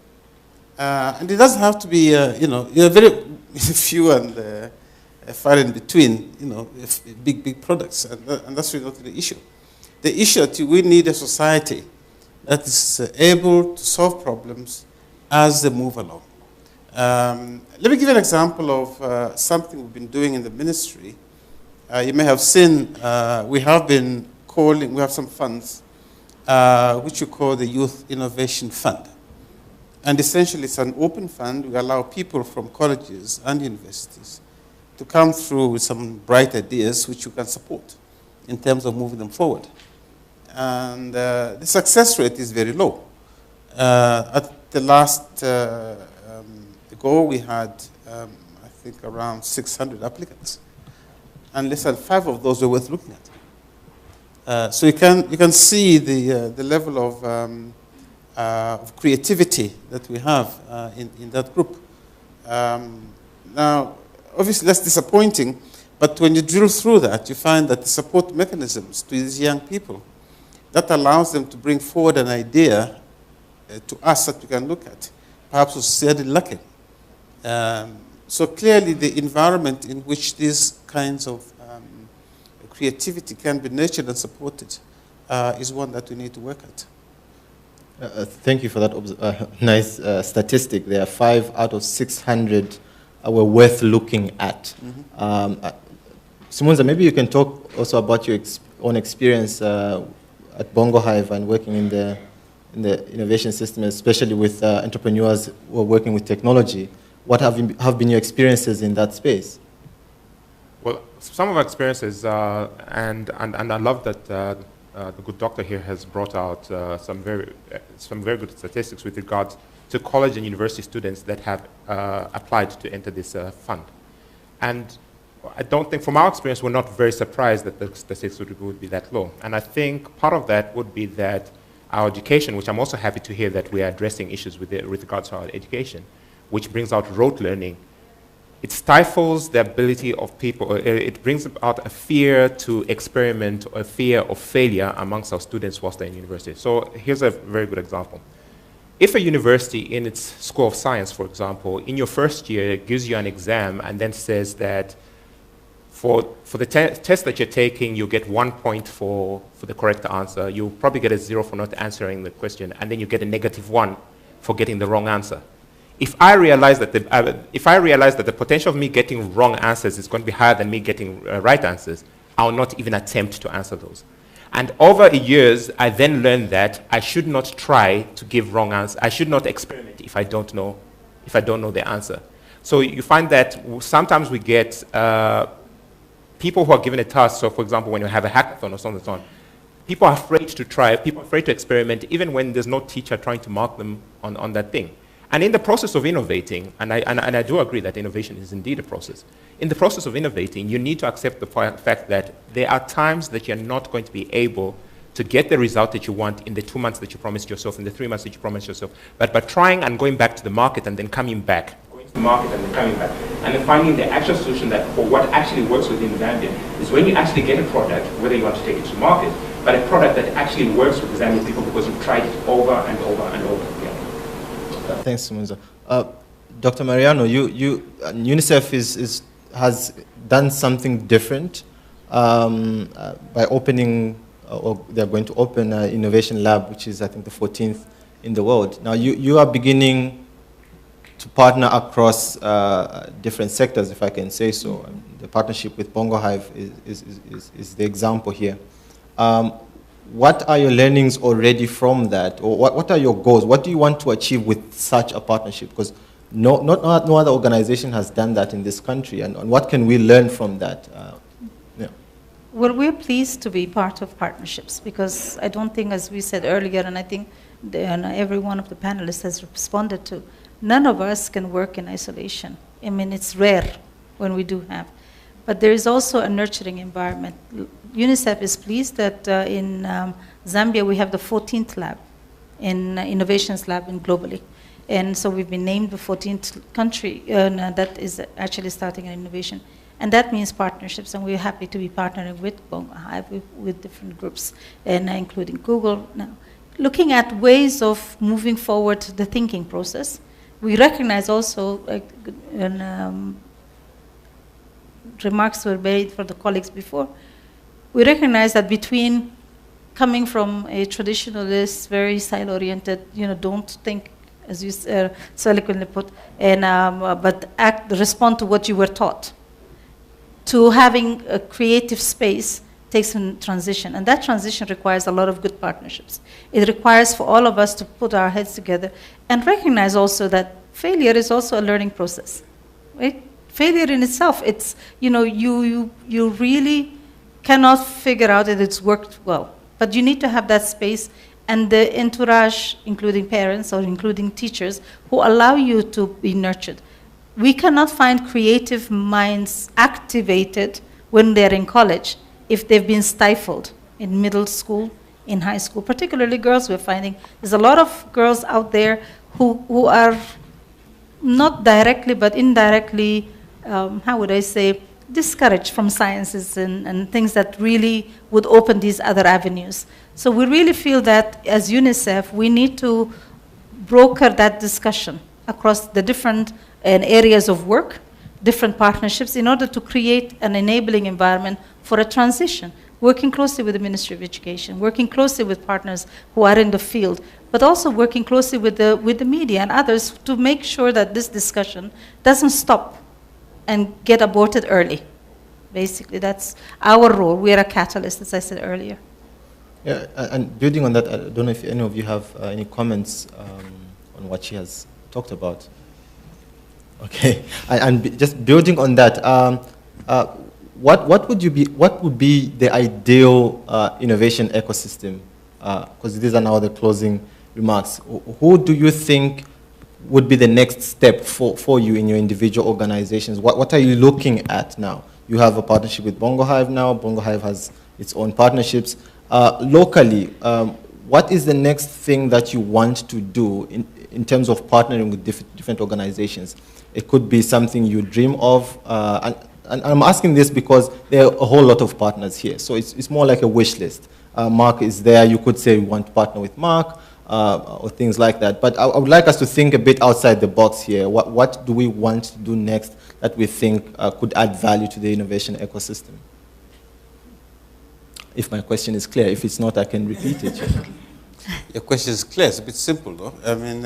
And it doesn't have to be, you're very few and far in between, big products, and that's really not the issue. The issue that we need a society that is able to solve problems as they move along. Let me give you an example of something we've been doing in the ministry. You may have seen we have some funds which we call the Youth Innovation Fund. And essentially it's an open fund. We allow people from colleges and universities to come through with some bright ideas which you can support in terms of moving them forward. And the success rate is very low. At the last go, we had, I think, around 600 applicants. And less than 5 of those were worth looking at. So you can see the level of creativity that we have in that group. Now, obviously that's disappointing, but when you drill through that, you find that the support mechanisms to these young people, that allows them to bring forward an idea to us that we can look at, perhaps was sadly lacking. So clearly the environment in which these kinds of creativity can be nurtured and supported is one that we need to work at.
Thank you for that nice statistic. There are 5 out of 600 were worth looking at. Simunza, maybe you can talk also about your own experience at Bongo Hive and working in the innovation system, especially with entrepreneurs who are working with technology. What have been your experiences in that space?
Well, some of our experiences, and I love that the good doctor here has brought out some very good statistics with regards to college and university students that have applied to enter this fund. And I don't think, from our experience, we're not very surprised that the statistics would be that low. And I think part of that would be that our education, which I'm also happy to hear that we are addressing issues with regards to our education, which brings out rote learning. It stifles the ability of people, it brings out a fear to experiment, a fear of failure amongst our students whilst they're in university. So here's a very good example. If a university in its School of Science, for example, in your first year gives you an exam and then says that for the test that you're taking, you get 1 point for the correct answer, you'll probably get a 0 for not answering the question, and then you get a -1 for getting the wrong answer. if I realize that the potential of me getting wrong answers is going to be higher than me getting right answers, I'll not even attempt to answer those. And over the years, I then learned that I should not try to give wrong answers. I should not experiment if I don't know the answer. So you find that sometimes we get people who are given a task. So for example, when you have a hackathon or so on and so on, people are afraid to try, people are afraid to experiment, even when there's no teacher trying to mark them on that thing. And in the process of innovating, and I do agree that innovation is indeed a process, in the process of innovating, you need to accept the fact that there are times that you're not going to be able to get the result that you want in the 2 months that you promised yourself, in the 3 months that you promised yourself. But by trying and going back to the market and then coming back, going to the market and then coming back, and then finding the actual solution that for what actually works within Zambia is when you actually get a product, whether you want to take it to market, but a product that actually works with the Zambian people because you've tried it over and over and over again.
Thanks, Munza. Dr. Mariano, UNICEF has done something different by opening, or they're going to open an innovation lab, which is, I think, the 14th in the world. Now, you are beginning to partner across different sectors, if I can say so. The partnership with Bongo Hive is the example here. What are your learnings already from that? Or what are your goals? What do you want to achieve with such a partnership? Because no other organization has done that in this country. And what can we learn from that? Yeah.
Well, we're pleased to be part of partnerships because I don't think, as we said earlier, and I think every one of the panelists has responded to, none of us can work in isolation. I mean, it's rare when we do have. But there is also a nurturing environment. UNICEF is pleased that in Zambia we have the 14th lab, innovations lab globally. And so we've been named the 14th country that is actually starting an innovation. And that means partnerships, and we're happy to be partnering with Bongo Hive, with different groups, and including Google. Now, looking at ways of moving forward the thinking process, we recognize also, remarks were made for the colleagues before, we recognize that between coming from a traditionalist, very silo-oriented, don't think, as you so eloquently put, and, but respond to what you were taught, to having a creative space takes a transition. And that transition requires a lot of good partnerships. It requires for all of us to put our heads together and recognize also that failure is also a learning process, right? Failure in itself, it's, you really cannot figure out that it's worked well. But you need to have that space and the entourage, including parents or including teachers, who allow you to be nurtured. We cannot find creative minds activated when they're in college if they've been stifled in middle school, in high school, particularly girls. We're finding there's a lot of girls out there who are not directly but indirectly, how would I say, discouraged from sciences and things that really would open these other avenues. So we really feel that as UNICEF, we need to broker that discussion across the different areas of work, different partnerships, in order to create an enabling environment for a transition, working closely with the Ministry of Education, working closely with partners who are in the field, but also working closely with the media and others to make sure that this discussion doesn't stop and get aborted early. Basically, that's our role. We are a catalyst, as I said earlier.
Yeah, and building on that, I don't know if any of you have any comments on what she has talked about. Okay, and just building on that, what would be the ideal innovation ecosystem? Because these are now the closing remarks. Who do you think would be the next step for you in your individual organizations? What are you looking at now? You have a partnership with Bongo Hive now. Bongo Hive has its own partnerships. Locally, what is the next thing that you want to do in terms of partnering with different organizations? It could be something you dream of. And I'm asking this because there are a whole lot of partners here. So it's more like a wish list. Mark is there. You could say we want to partner with Mark. Or things like that. But I would like us to think a bit outside the box here. What do we want to do next that we think could add value to the innovation ecosystem? If my question is clear. If it's not, I can repeat it.
Your question is clear. It's a bit simple, though. I mean,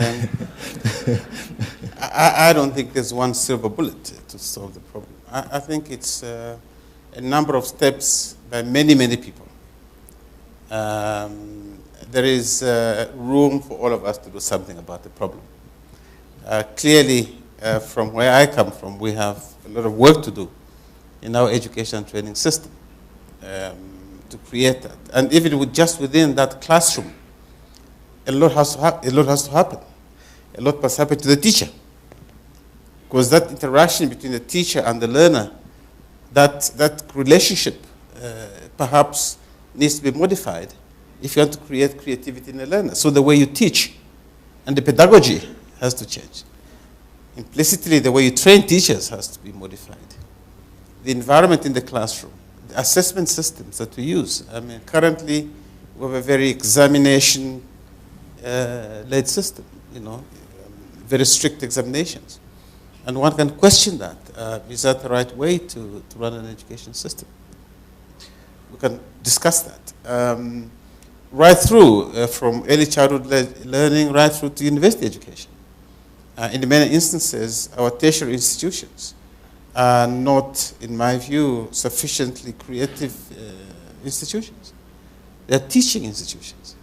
I don't think there's one silver bullet to solve the problem. I think it's a number of steps by many, many people. There is room for all of us to do something about the problem. Clearly, from where I come from, we have a lot of work to do in our education and training system to create that. And even just within that classroom, a lot has to happen. A lot must happen to the teacher. Because that interaction between the teacher and the learner, that relationship perhaps needs to be modified if you want to create creativity in the learner. So the way you teach and the pedagogy has to change. Implicitly, the way you train teachers has to be modified. The environment in the classroom, the assessment systems that we use. I mean, currently, we have a very examination-led system, you know, very strict examinations. And one can question that. Is that the right way to run an education system? We can discuss that. Right through, from early childhood learning right through to university education. In many instances, our tertiary institutions are not, in my view, sufficiently creative institutions. They're teaching institutions.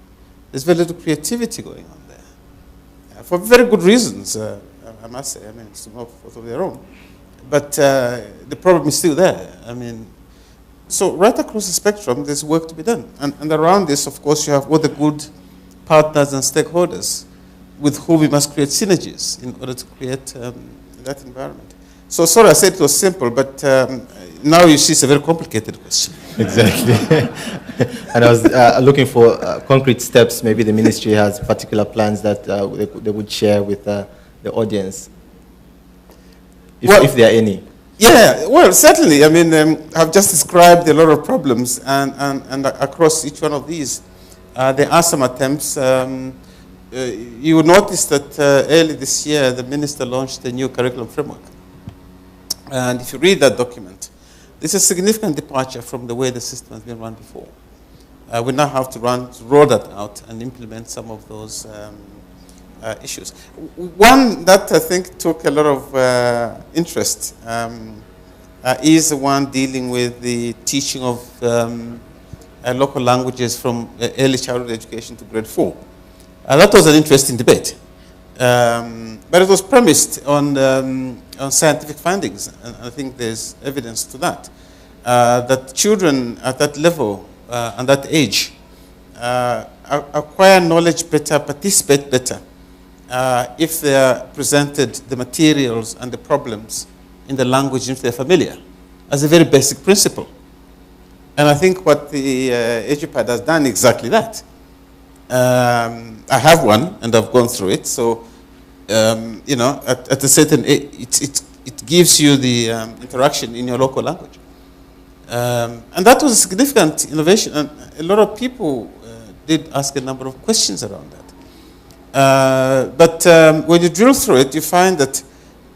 There's very little creativity going on there. For very good reasons, I must say. I mean, it's not fault of their own. But the problem is still there. I mean, so right across the spectrum, there's work to be done. And around this, of course, you have all the good partners and stakeholders with whom we must create synergies in order to create that environment. So sorry, I said it was simple, but now you see it's a very complicated question.
Exactly. And I was looking for concrete steps. Maybe the ministry has particular plans that they would share with the audience, if there are any.
Yeah, well, certainly. I mean, I've just described a lot of problems, and across each one of these, there are some attempts. You will notice that early this year, the minister launched a new curriculum framework. And if you read that document, this is a significant departure from the way the system has been run before. We now have to roll that out and implement some of those issues. One that I think took a lot of interest is the one dealing with the teaching of local languages from early childhood education to grade 4. That was an interesting debate. But it was premised on scientific findings, and I think there's evidence to that. That children at that level and that age acquire knowledge better, participate better, if they are presented the materials and the problems in the language in which they're familiar, as a very basic principle. And I think what the EduPad has done exactly that. I have one, and I've gone through it. So, you know, at a certain age, it gives you the interaction in your local language. And that was a significant innovation, and a lot of people did ask a number of questions around that. But when you drill through it, you find that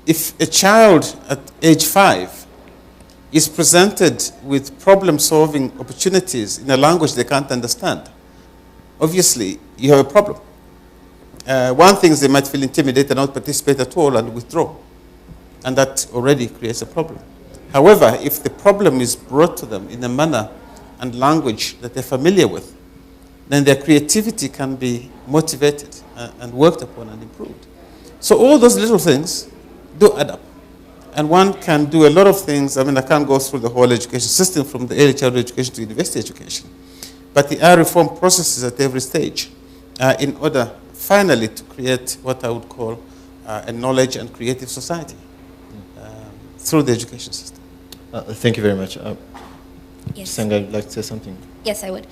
if a child at age 5 is presented with problem-solving opportunities in a language they can't understand, obviously, you have a problem. One thing is they might feel intimidated and not participate at all and withdraw. And that already creates a problem. However, if the problem is brought to them in a manner and language that they're familiar with, then their creativity can be motivated and worked upon and improved. So all those little things do add up. And one can do a lot of things. I mean, I can't go through the whole education system from the early childhood education to university education. But there are reform processes at every stage in order finally to create what I would call a knowledge and creative society through the education system.
Thank you very much.
Yes.
Senga, would like to say something?
Yes, I would.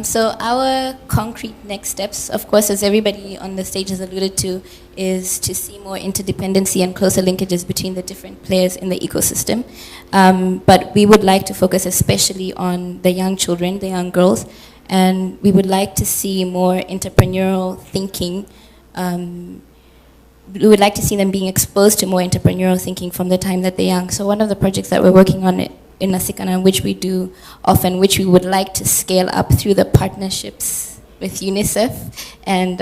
So our concrete next steps, of course, as everybody on the stage has alluded to, is to see more interdependency and closer linkages between the different players in the ecosystem. But we would like to focus especially on the young children, the young girls, and we would like to see more entrepreneurial thinking. We would like to see them being exposed to more entrepreneurial thinking from the time that they're young. So one of the projects that we're working on in Nasikana, which we do often, which we would like to scale up through the partnerships with UNICEF and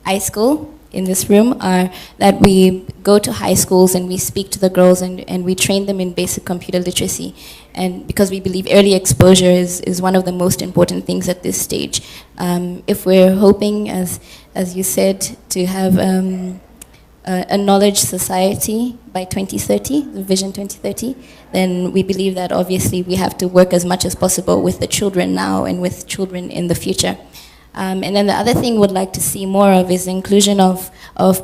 iSchool, in this room are that we go to high schools and we speak to the girls and we train them in basic computer literacy. And because we believe early exposure is one of the most important things at this stage. If we're hoping, as you said, to have a knowledge society by 2030, the Vision 2030, then we believe that obviously we have to work as much as possible with the children now and with children in the future. And then the other thing we'd like to see more of is the inclusion of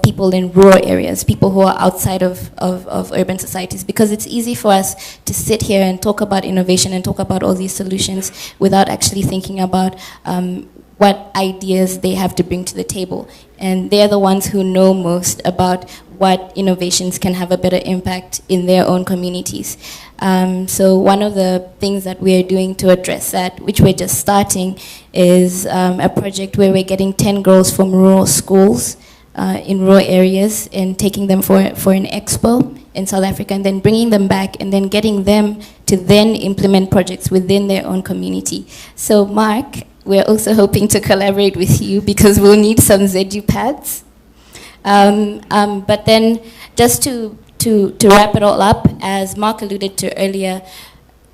people in rural areas, people who are outside of urban societies, because it's easy for us to sit here and talk about innovation and talk about all these solutions without actually thinking about what ideas they have to bring to the table. And they're the ones who know most about what innovations can have a better impact in their own communities. So one of the things that we're doing to address that, which we're just starting, is a project where we're getting 10 girls from rural schools in rural areas and taking them for an expo in South Africa and then bringing them back and then getting them to then implement projects within their own community. So Mark, we're also hoping to collaborate with you because we'll need some ZU pads. But then just to wrap it all up, as Mark alluded to earlier,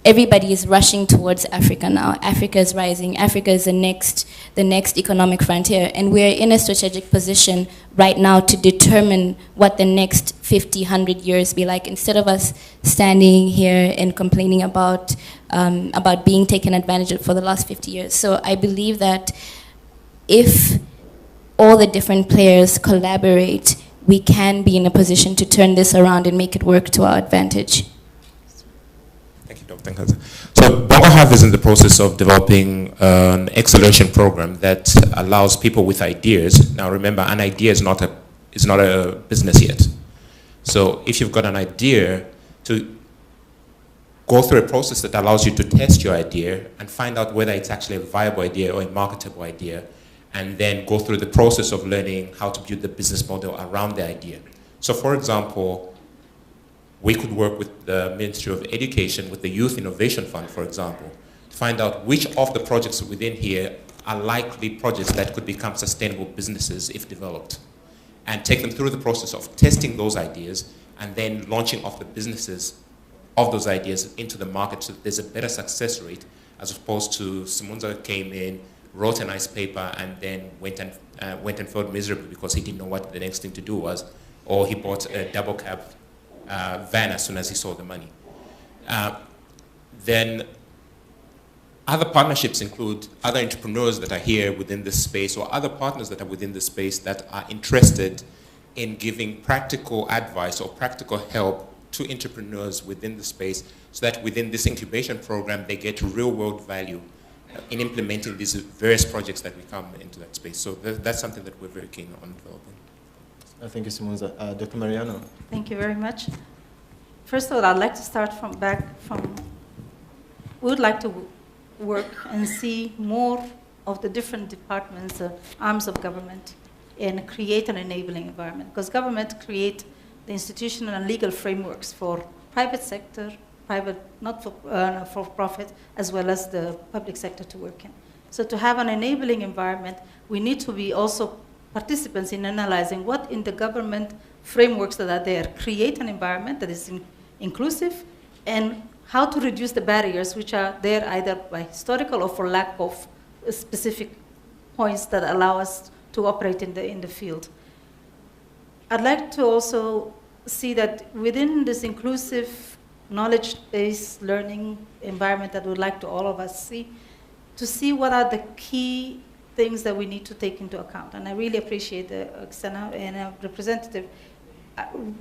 everybody is rushing towards Africa now. Africa is rising. Africa is the next economic frontier. And we're in a strategic position right now to determine what the next 50, 100 years be like, instead of us standing here and complaining about being taken advantage of for the last 50 years. So I believe that if all the different players collaborate, we can be in a position to turn this around and make it work to our advantage.
Thank you, Dr. Nkaza. So Bongo Have is in the process of developing an acceleration program that allows people with ideas. Now remember, an idea is not a business yet. So if you've got an idea, to go through a process that allows you to test your idea and find out whether it's actually a viable idea or a marketable idea, and then go through the process of learning how to build the business model around the idea. So for example, we could work with the Ministry of Education, with the Youth Innovation Fund, for example, to find out which of the projects within here are likely projects that could become sustainable businesses if developed, and take them through the process of testing those ideas and then launching off the businesses of those ideas into the market so that there's a better success rate, as opposed to Simunza came in, wrote a nice paper, and then went and failed miserably because he didn't know what the next thing to do was, or he bought a double cab van as soon as he saw the money. Then other partnerships include other entrepreneurs that are here within this space, or other partners that are within the space that are interested in giving practical advice or practical help to entrepreneurs within the space, so that within this incubation program they get real world value in implementing these various projects that we come into that space. So that's something that we're very keen on developing.
Thank you, Simunza. Dr. Mariano.
Thank you very much. First of all, I'd like to start we would like to work and see more of the different departments, arms of government, and create an enabling environment. Because government create the institutional and legal frameworks for private sector, private, not for profit, as well as the public sector to work in. So to have an enabling environment, we need to be also participants in analyzing what in the government frameworks that are there create an environment that is inclusive, and how to reduce the barriers which are there either by historical or for lack of specific points that allow us to operate in the field. I'd like to also see that within this inclusive knowledge-based learning environment that we'd like to all of us see, to see what are the key things that we need to take into account. And I really appreciate the Oksana and representative.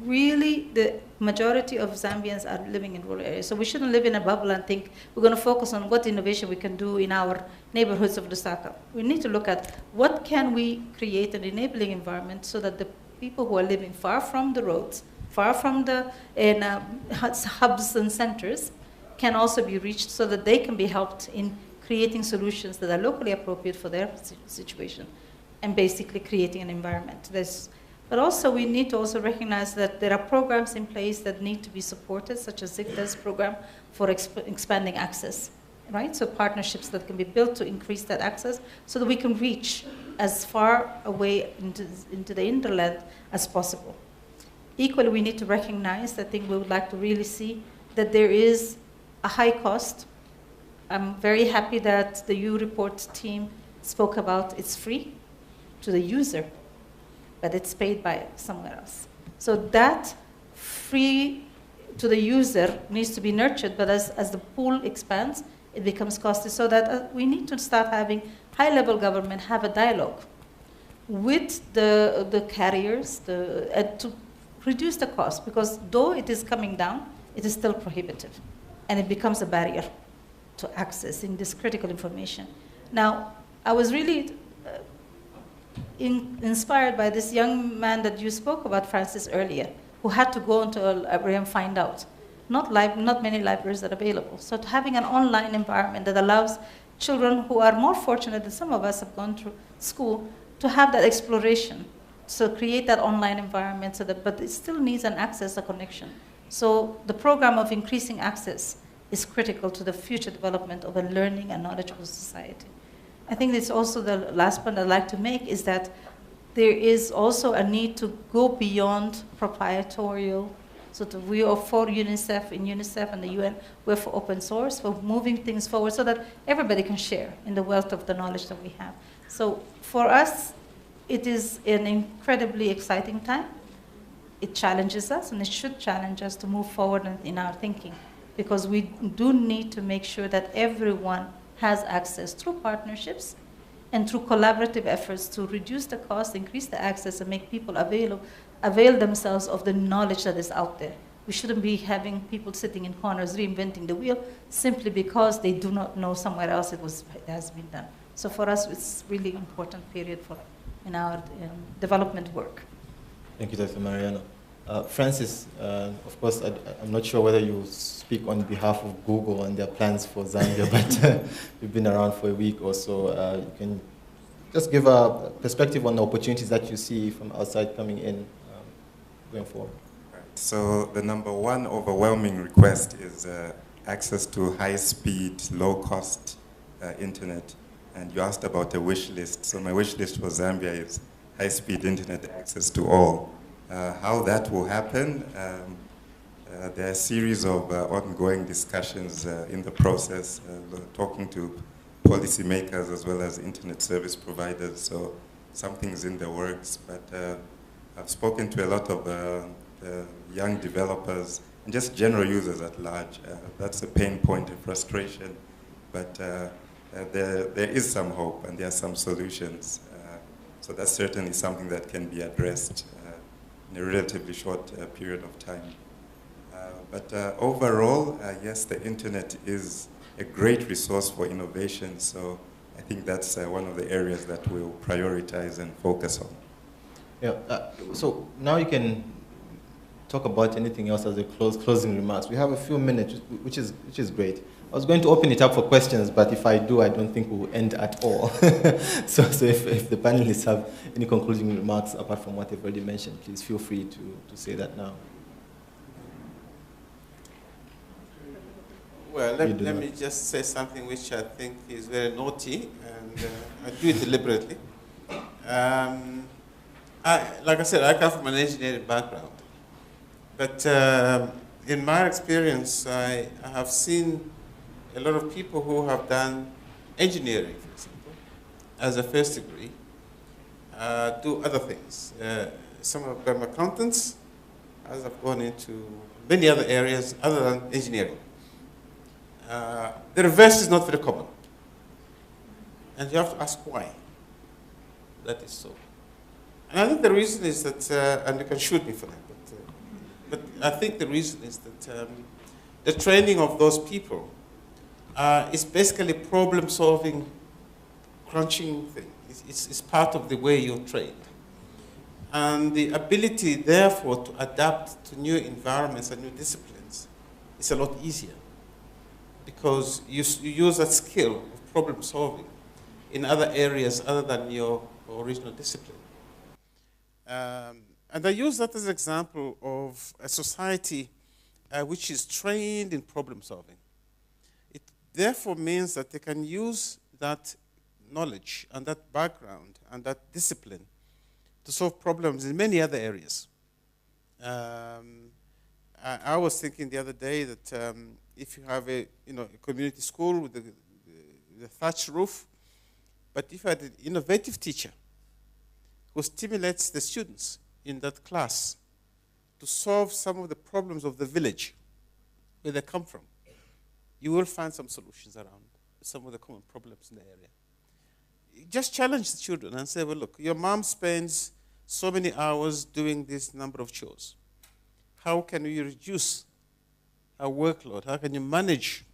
Really, the majority of Zambians are living in rural areas. So we shouldn't live in a bubble and think we're going to focus on what innovation we can do in our neighborhoods of Lusaka. We need to look at what can we create an enabling environment so that the people who are living far from the roads, far from the hubs and centers, can also be reached so that they can be helped in creating solutions that are locally appropriate for their situation, and basically creating an environment. But also we need to also recognize that there are programs in place that need to be supported, such as ZICTA's program for expanding access. right? So partnerships that can be built to increase that access so that we can reach as far away into the hinterland as possible. Equally, we need to recognize, I think we would like to really see that there is a high cost. I'm very happy that the U Report team spoke about it's free to the user, but it's paid by somewhere else. So that free to the user needs to be nurtured, but as the pool expands, it becomes costly, so that we need to start having high-level government have a dialogue with the carriers to reduce the cost, because though it is coming down, it is still prohibitive, and it becomes a barrier to accessing this critical information. Now, I was really inspired by this young man that you spoke about, Francis, earlier, who had to go into a library and find out. Not many libraries are available. So having an online environment that allows children who are more fortunate than some of us have gone through school to have that exploration. So create that online environment, so that, but it still needs an access, a connection. So the program of increasing access is critical to the future development of a learning and knowledgeable society. I think it's also the last point I'd like to make is that there is also a need to go beyond proprietorial. So we are for UNICEF, in UNICEF and the UN, we're for open source, for moving things forward so that everybody can share in the wealth of the knowledge that we have. So for us, it is an incredibly exciting time. It challenges us, and it should challenge us to move forward in our thinking, because we do need to make sure that everyone has access through partnerships and through collaborative efforts to reduce the cost, increase the access, and make people avail themselves of the knowledge that is out there. We shouldn't be having people sitting in corners reinventing the wheel simply because they do not know somewhere else it has been done. So for us, it's really important period in our development work.
Thank you, Dr. Mariano. Francis, of course, I'm not sure whether you speak on behalf of Google and their plans for Zambia, but you've been around for a week or so. You can just give a perspective on the opportunities that you see from outside coming in going forward.
Right. So the number one overwhelming request is access to high-speed, low-cost internet. And you asked about a wish list. So my wish list for Zambia is high-speed internet access to all. How that will happen, there are a series of ongoing discussions in the process, talking to policymakers as well as internet service providers, so something's in the works. But I've spoken to a lot of young developers and just general users at large. That's a pain point and frustration, but there is some hope and there are some solutions. So that's certainly something that can be addressed in a relatively short period of time. But overall, yes, the internet is a great resource for innovation, so I think that's one of the areas that we'll prioritize and focus on.
Yeah, so now you can talk about anything else as a closing remarks. We have a few minutes, which is great. I was going to open it up for questions, but if I do, I don't think we'll end at all. so if the panelists have any concluding remarks apart from what they've already mentioned, please feel free to say that now.
Well, let me just say something which I think is very naughty, and I do it deliberately. Like I said, I come from an engineering background. But in my experience, I have seen a lot of people who have done engineering, for example, as a first degree, do other things. Some have become accountants, others have gone into many other areas other than engineering. The reverse is not very common. And you have to ask why that is so. And I think the reason is that, and you can shoot me for that, but I think the reason is that the training of those people is basically problem-solving, crunching thing. It's part of the way you're trained. And the ability, therefore, to adapt to new environments and new disciplines is a lot easier, because you use that skill of problem-solving in other areas other than your original discipline. And I use that as an example of a society which is trained in problem-solving. therefore means that they can use that knowledge and that background and that discipline to solve problems in many other areas. I was thinking the other day that if you have a community school with the thatched roof, but if you had an innovative teacher who stimulates the students in that class to solve some of the problems of the village where they come from, you will find some solutions around some of the common problems in the area. Just challenge the children and say, well, look, your mom spends so many hours doing this number of chores. How can you reduce her workload? How can you manage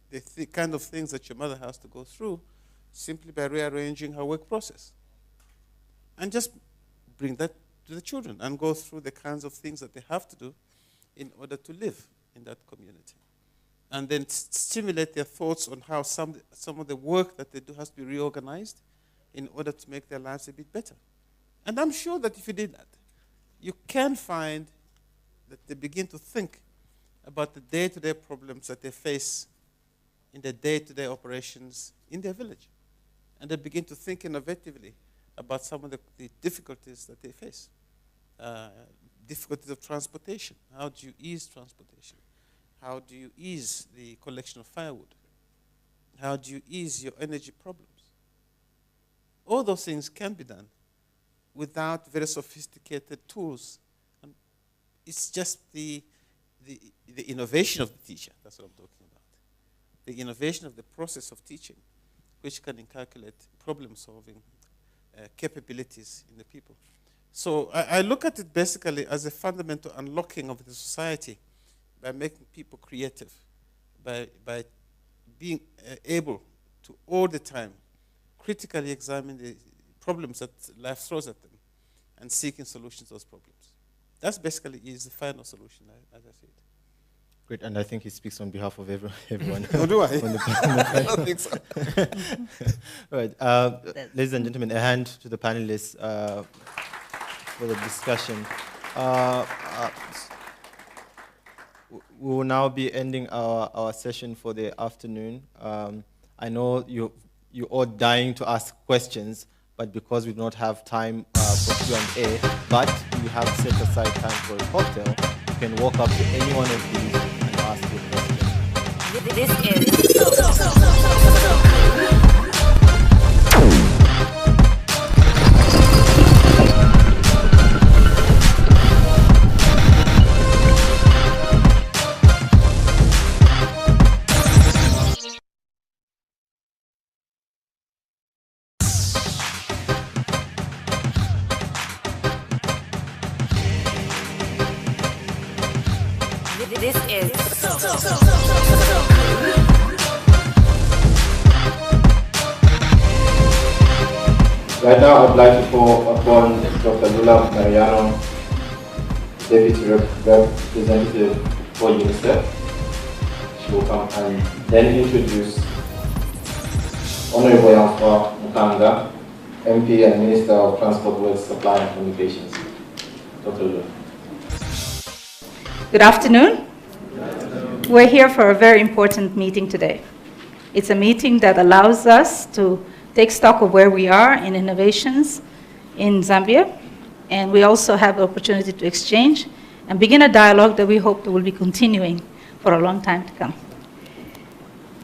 the kind of things that your mother has to go through simply by rearranging her work process? And just bring that to the children and go through the kinds of things that they have to do in order to live in that community. And then stimulate their thoughts on how some of the work that they do has to be reorganized in order to make their lives a bit better. And I'm sure that if you did that, you can find that they begin to think about the day-to-day problems that they face in their day-to-day operations in their village. And they begin to think innovatively about some of the difficulties that they face. Difficulties of transportation. How do you ease transportation? How do you ease the collection of firewood? How do you ease your energy problems? All those things can be done without very sophisticated tools. And it's just the innovation of the teacher, that's what I'm talking about. The innovation of the process of teaching, which can inculcate problem-solving capabilities in the people. So I look at it basically as a fundamental unlocking of the society by making people creative, by being able to all the time critically examine the problems that life throws at them and seeking solutions to those problems. That's basically is the final solution, as I see it.
Great, and I think he speaks on behalf of everyone.
Oh, do I?
I
don't think so.
Right, ladies and gentlemen, a hand to the panelists for the discussion. We will now be ending our session for the afternoon. I know you're all dying to ask questions, but because we do not have time for Q&A, but we have set aside time for a cocktail, you can walk up to any one of these and ask your question.
This is
Right now, I'd like to call upon Dr. Lula Mariano, Deputy Representative for UNICEF. She will come and then introduce Honorable Yamfa Mukanga, MP and Minister of Transport, Works, Supply and Communications. Dr. Lula.
Good afternoon. We're here for a very important meeting today. It's a meeting that allows us to take stock of where we are in innovations in Zambia, and we also have the opportunity to exchange and begin a dialogue that we hope will be continuing for a long time to come.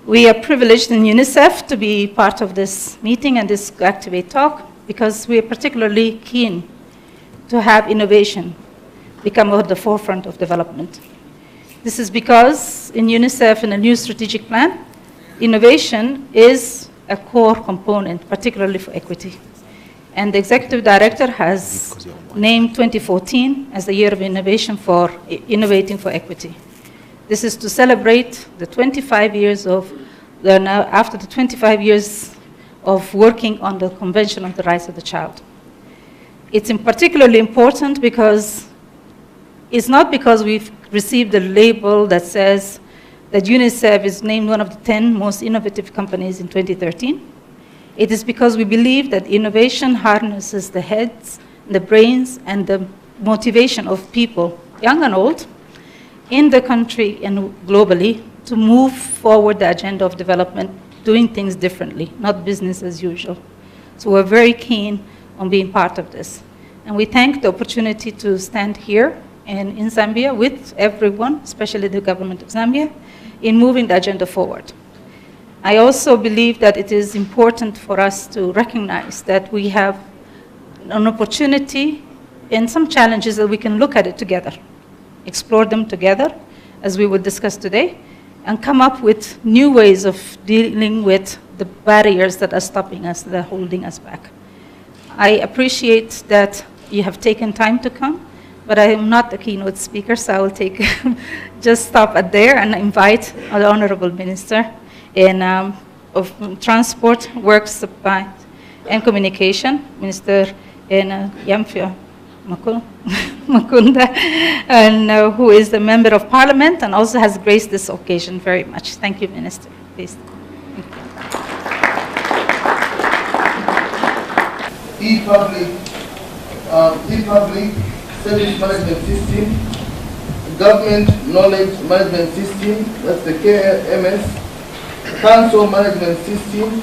We are privileged in UNICEF to be part of this meeting and this Activate talk because we are particularly keen to have innovation become at the forefront of development. This is because in UNICEF, in a new strategic plan, innovation is a core component, particularly for equity. And the executive director has named 2014 as the year of innovation for innovating for equity. This is to celebrate the 25 years of, after the 25 years of working on the Convention on the Rights of the Child. It's particularly important because it's not because we've received a label that says that UNICEF is named one of the 10 most innovative companies in 2013. It is because we believe that innovation harnesses the heads, the brains, and the motivation of people, young and old, in the country and globally, to move forward the agenda of development, doing things differently, not business as usual. So we're very keen on being part of this. And we thank the opportunity to stand here and in Zambia with everyone, especially the government of Zambia, in moving the agenda forward. I also believe that it is important for us to recognize that we have an opportunity and some challenges that we can look at it together, explore them together, as we would discuss today, and come up with new ways of dealing with the barriers that are stopping us, that are holding us back. I appreciate that you have taken time to come, but I am not the keynote speaker, so I will just stop at there and invite the Honorable Minister of Transport, Works, Supply, and Communication, Minister Yamfia Makunda, and who is a member of Parliament and also has graced this occasion very much. Thank you, Minister. Please.
E-public service management system, government knowledge management system, that's the KMS, council management system,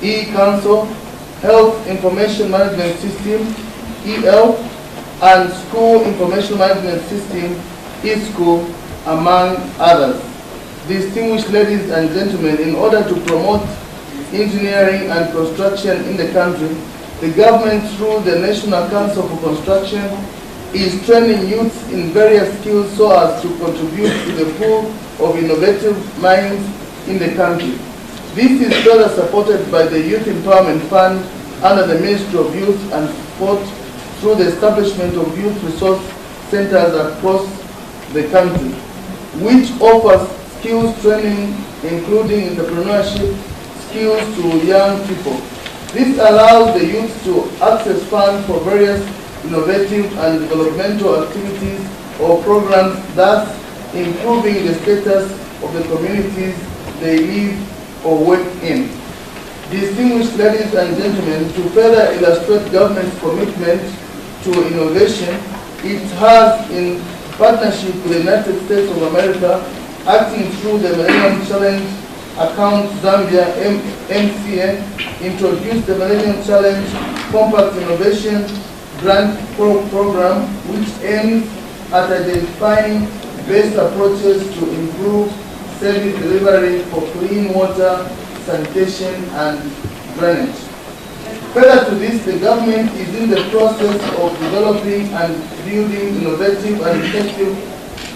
e-council, health information management system, EL, and school information management system, e-school, among others. Distinguished ladies and gentlemen, in order to promote engineering and construction in the country, the government, through the National Council for Construction, is training youths in various skills so as to contribute to the pool of innovative minds in the country. This is further supported by the Youth Empowerment Fund under the Ministry of Youth and Sport through the establishment of youth resource centers across the country, which offers skills training, including entrepreneurship skills to young people. This allows the youth to access funds for various innovative and developmental activities or programs, thus improving the status of the communities they live or work in. Distinguished ladies and gentlemen, to further illustrate government's commitment to innovation, it has, in partnership with the United States of America, acting through the Millennium Challenge Account Zambia, MCA, introduced the Millennium Challenge Compact Innovation Grant Program, which aims at identifying best approaches to improve service delivery for clean water, sanitation, and drainage. Further to this, the government is in the process of developing and building innovative and effective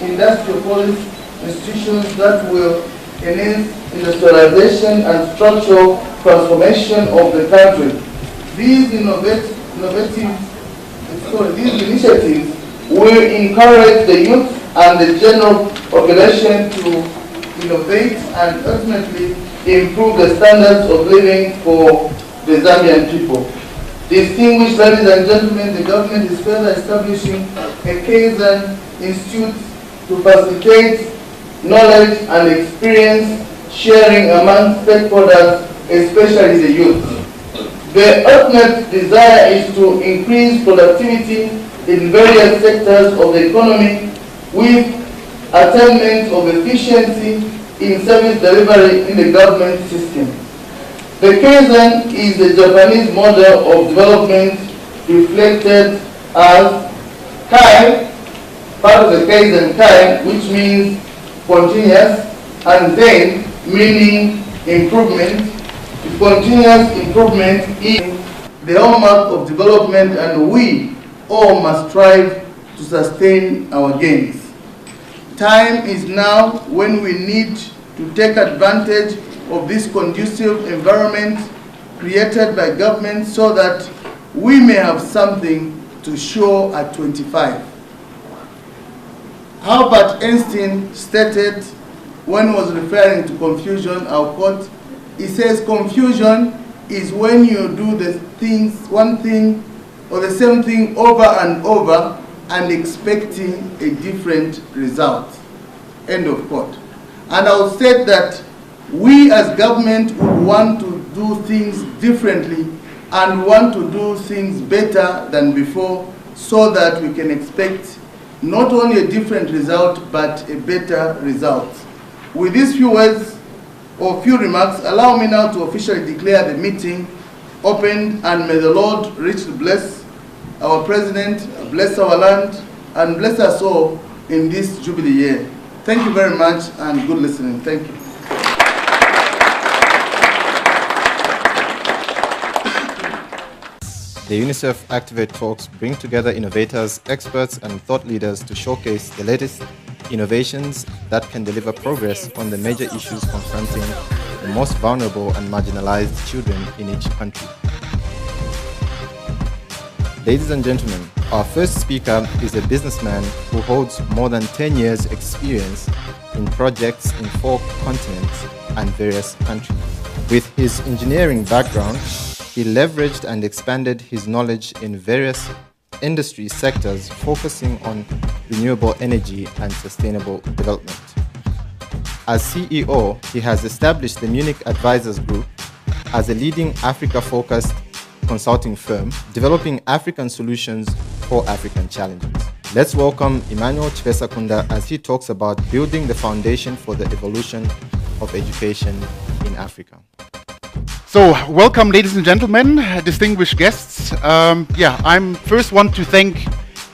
industrial policy institutions that will enhance industrialization and structural transformation of the country. These initiatives will encourage the youth and the general population to innovate and ultimately improve the standards of living for the Zambian people. Distinguished ladies and gentlemen, the government is further establishing a Kaizen Institute to facilitate knowledge and experience sharing among stakeholders, especially the youth. The ultimate desire is to increase productivity in various sectors of the economy with attainment of efficiency in service delivery in the government system. The Kaizen is the Japanese model of development reflected as Kai, part of the Kaizen Kai, which means continuous, and then meaning improvement. Continuous improvement is the hallmark of development, and we all must strive to sustain our gains. Time is now when we need to take advantage of this conducive environment created by government so that we may have something to show at 25. Albert Einstein stated when he was referring to confusion, I'll quote, he says, confusion is when you do the things, one thing or the same thing over and over and expecting a different result. End of quote. And I would say that we as government would want to do things differently and want to do things better than before so that we can expect not only a different result but a better result. With these few words or few remarks, allow me now to officially declare the meeting opened, and may the Lord richly bless our President, bless our land, and bless us all in this Jubilee year. Thank you very much, and good listening. Thank you.
The UNICEF Activate talks bring together innovators, experts, and thought leaders to showcase the latest innovations that can deliver progress on the major issues confronting the most vulnerable and marginalized children in each country. Ladies and gentlemen, our first speaker is a businessman who holds more than 10 years' experience in projects in 4 continents and various countries. With his engineering background, he leveraged and expanded his knowledge in various industry sectors, focusing on renewable energy and sustainable development. As CEO, he has established the Munich Advisors Group as a leading Africa-focused consulting firm, developing African solutions for African challenges. Let's welcome Emmanuel Chivesakunda as he talks about building the foundation for the evolution of education in Africa.
So, welcome, ladies and gentlemen, distinguished guests. I'm first want to thank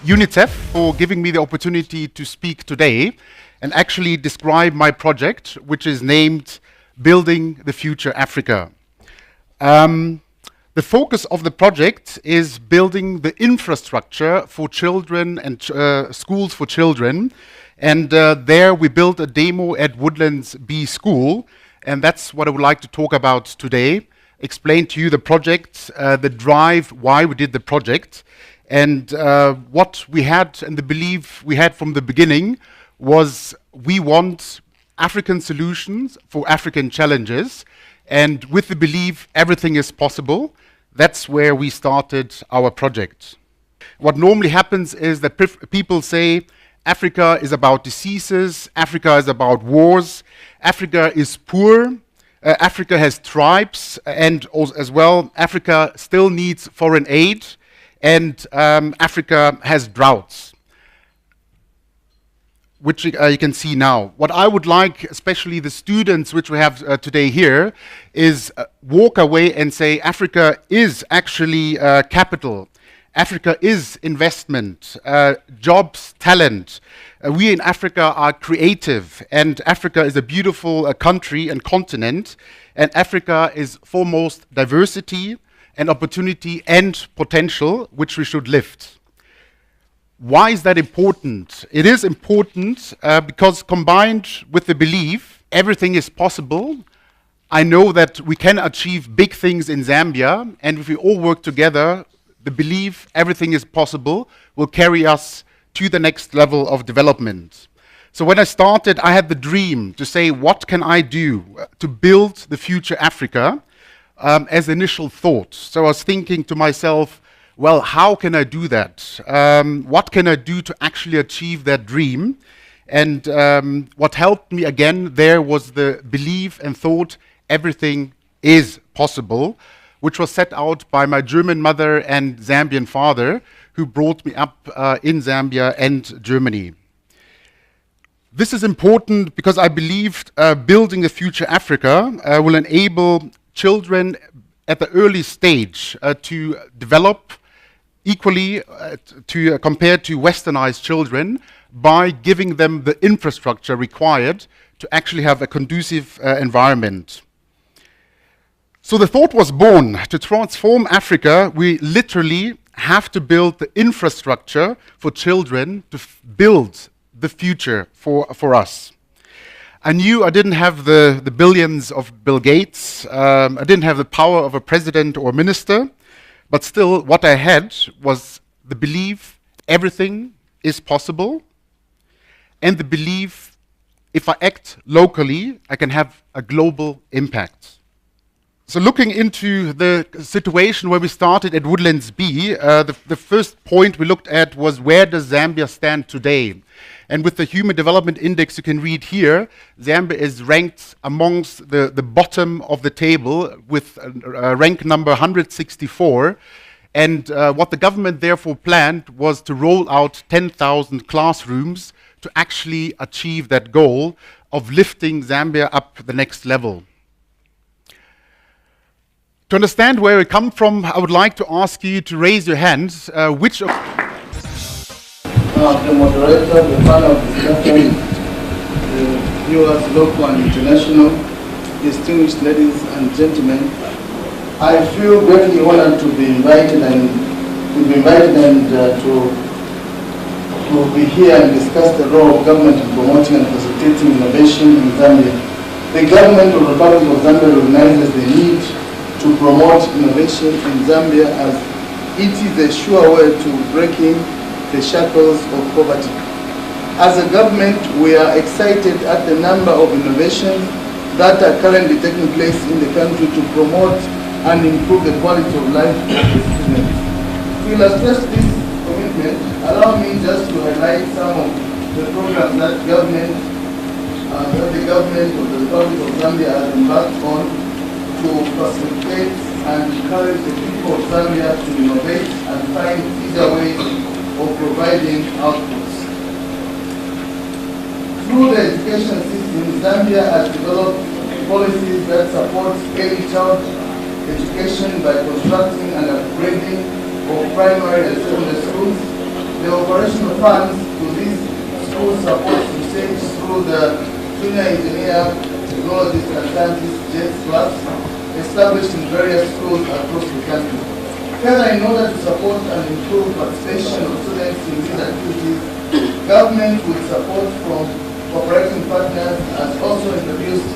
UNICEF for giving me the opportunity to speak today and actually describe my project, which is named Building the Future Africa. The focus of the project is building the infrastructure for children and schools for children. And there we built a demo at Woodlands B School. And that's what I would like to talk about today. Explain to you the project, the drive, why we did the project. And what we had and the belief we had from the beginning was we want African solutions for African challenges. And with the belief everything is possible, that's where we started our project. What normally happens is that people say Africa is about diseases, Africa is about wars, Africa is poor, Africa has tribes, and also as well, Africa still needs foreign aid, and Africa has droughts, which you can see now. What I would like, especially the students which we have today here, is walk away and say Africa is actually capital. Africa is investment, jobs, talent. We in Africa are creative, and Africa is a beautiful country and continent, and Africa is foremost diversity and opportunity and potential, which we should lift. Why is that important? It is important because combined with the belief everything is possible, I know that we can achieve big things in Zambia, and if we all work together, the belief everything is possible will carry us to the next level of development. So when I started, I had the dream to say, what can I do to build the future Africa as initial thought. So I was thinking to myself, well, how can I do that? What can I do to actually achieve that dream? And what helped me again there was the belief and thought everything is possible, which was set out by my German mother and Zambian father, who brought me up in Zambia and Germany. This is important because I believe building a future Africa will enable children at the early stage to develop equally compared to westernized children by giving them the infrastructure required to actually have a conducive environment. So the thought was born to transform Africa. We literally have to build the infrastructure for children to build the future for us. I knew I didn't have the billions of Bill Gates. I didn't have the power of a president or minister. But still, what I had was the belief everything is possible, and the belief if I act locally, I can have a global impact. So looking into the situation where we started at Woodlands B, the first point we looked at was where does Zambia stand today? And with the Human Development Index, you can read here, Zambia is ranked amongst the bottom of the table with rank number 164. And what the government therefore planned was to roll out 10,000 classrooms to actually achieve that goal of lifting Zambia up the next level. To understand where we come from, I would like to ask you to raise your hands. Which of
the moderator, the panel of discussion, the viewers, local and international, distinguished ladies and gentlemen, I feel greatly honored to be invited and to be here and discuss the role of government in promoting and facilitating innovation in Zambia. The government of the Republic of Zambia recognizes the need to promote innovation in Zambia as it is a sure way to breaking the shackles of poverty. As a government, we are excited at the number of innovations that are currently taking place in the country to promote and improve the quality of life of the citizens. To illustrate this commitment, allow me just to highlight some of the programs that the government of the Republic of Zambia has embarked on to facilitate and encourage the people of Zambia to innovate and find easier ways of providing outputs. Through the education system, Zambia has developed policies that support early child education by constructing and upgrading of primary and secondary schools. The operational funds to these schools support research through the junior engineer, technologist and scientist JETS class established in various schools across the country. Further, in order to support and improve participation of students in these activities, government with support from cooperating partners has also introduced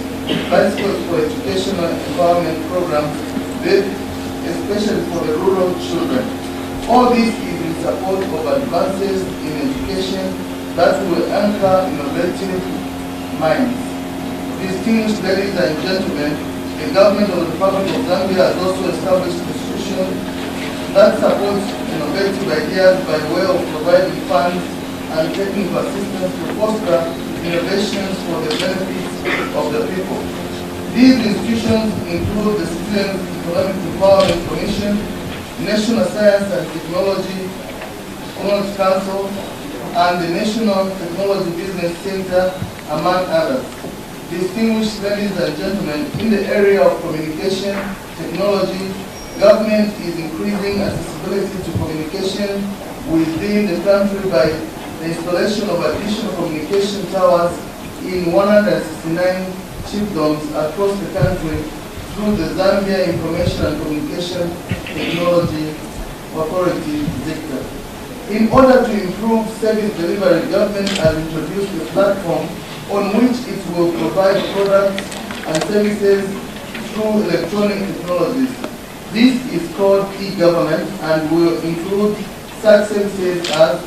bicycles for educational empowerment programs, especially for the rural children. All this is in support of advances in education that will anchor innovative minds. Distinguished ladies and gentlemen, the government of the Republic of Zambia has also established institutions that support innovative ideas by way of providing funds and technical assistance to foster innovations for the benefit of the people. These institutions include the Citizens Economic Empowerment Commission, National Science and Technology Council, and the National Technology Business Center, among others. Distinguished ladies and gentlemen, in the area of communication technology, government is increasing accessibility to communication within the country by the installation of additional communication towers in 169 chiefdoms across the country through the Zambia Information and Communication Technology Authority, ZICTA. In order to improve service delivery, government has introduced a platform on which it will provide products and services through electronic technologies. This is called e-government and will include such services as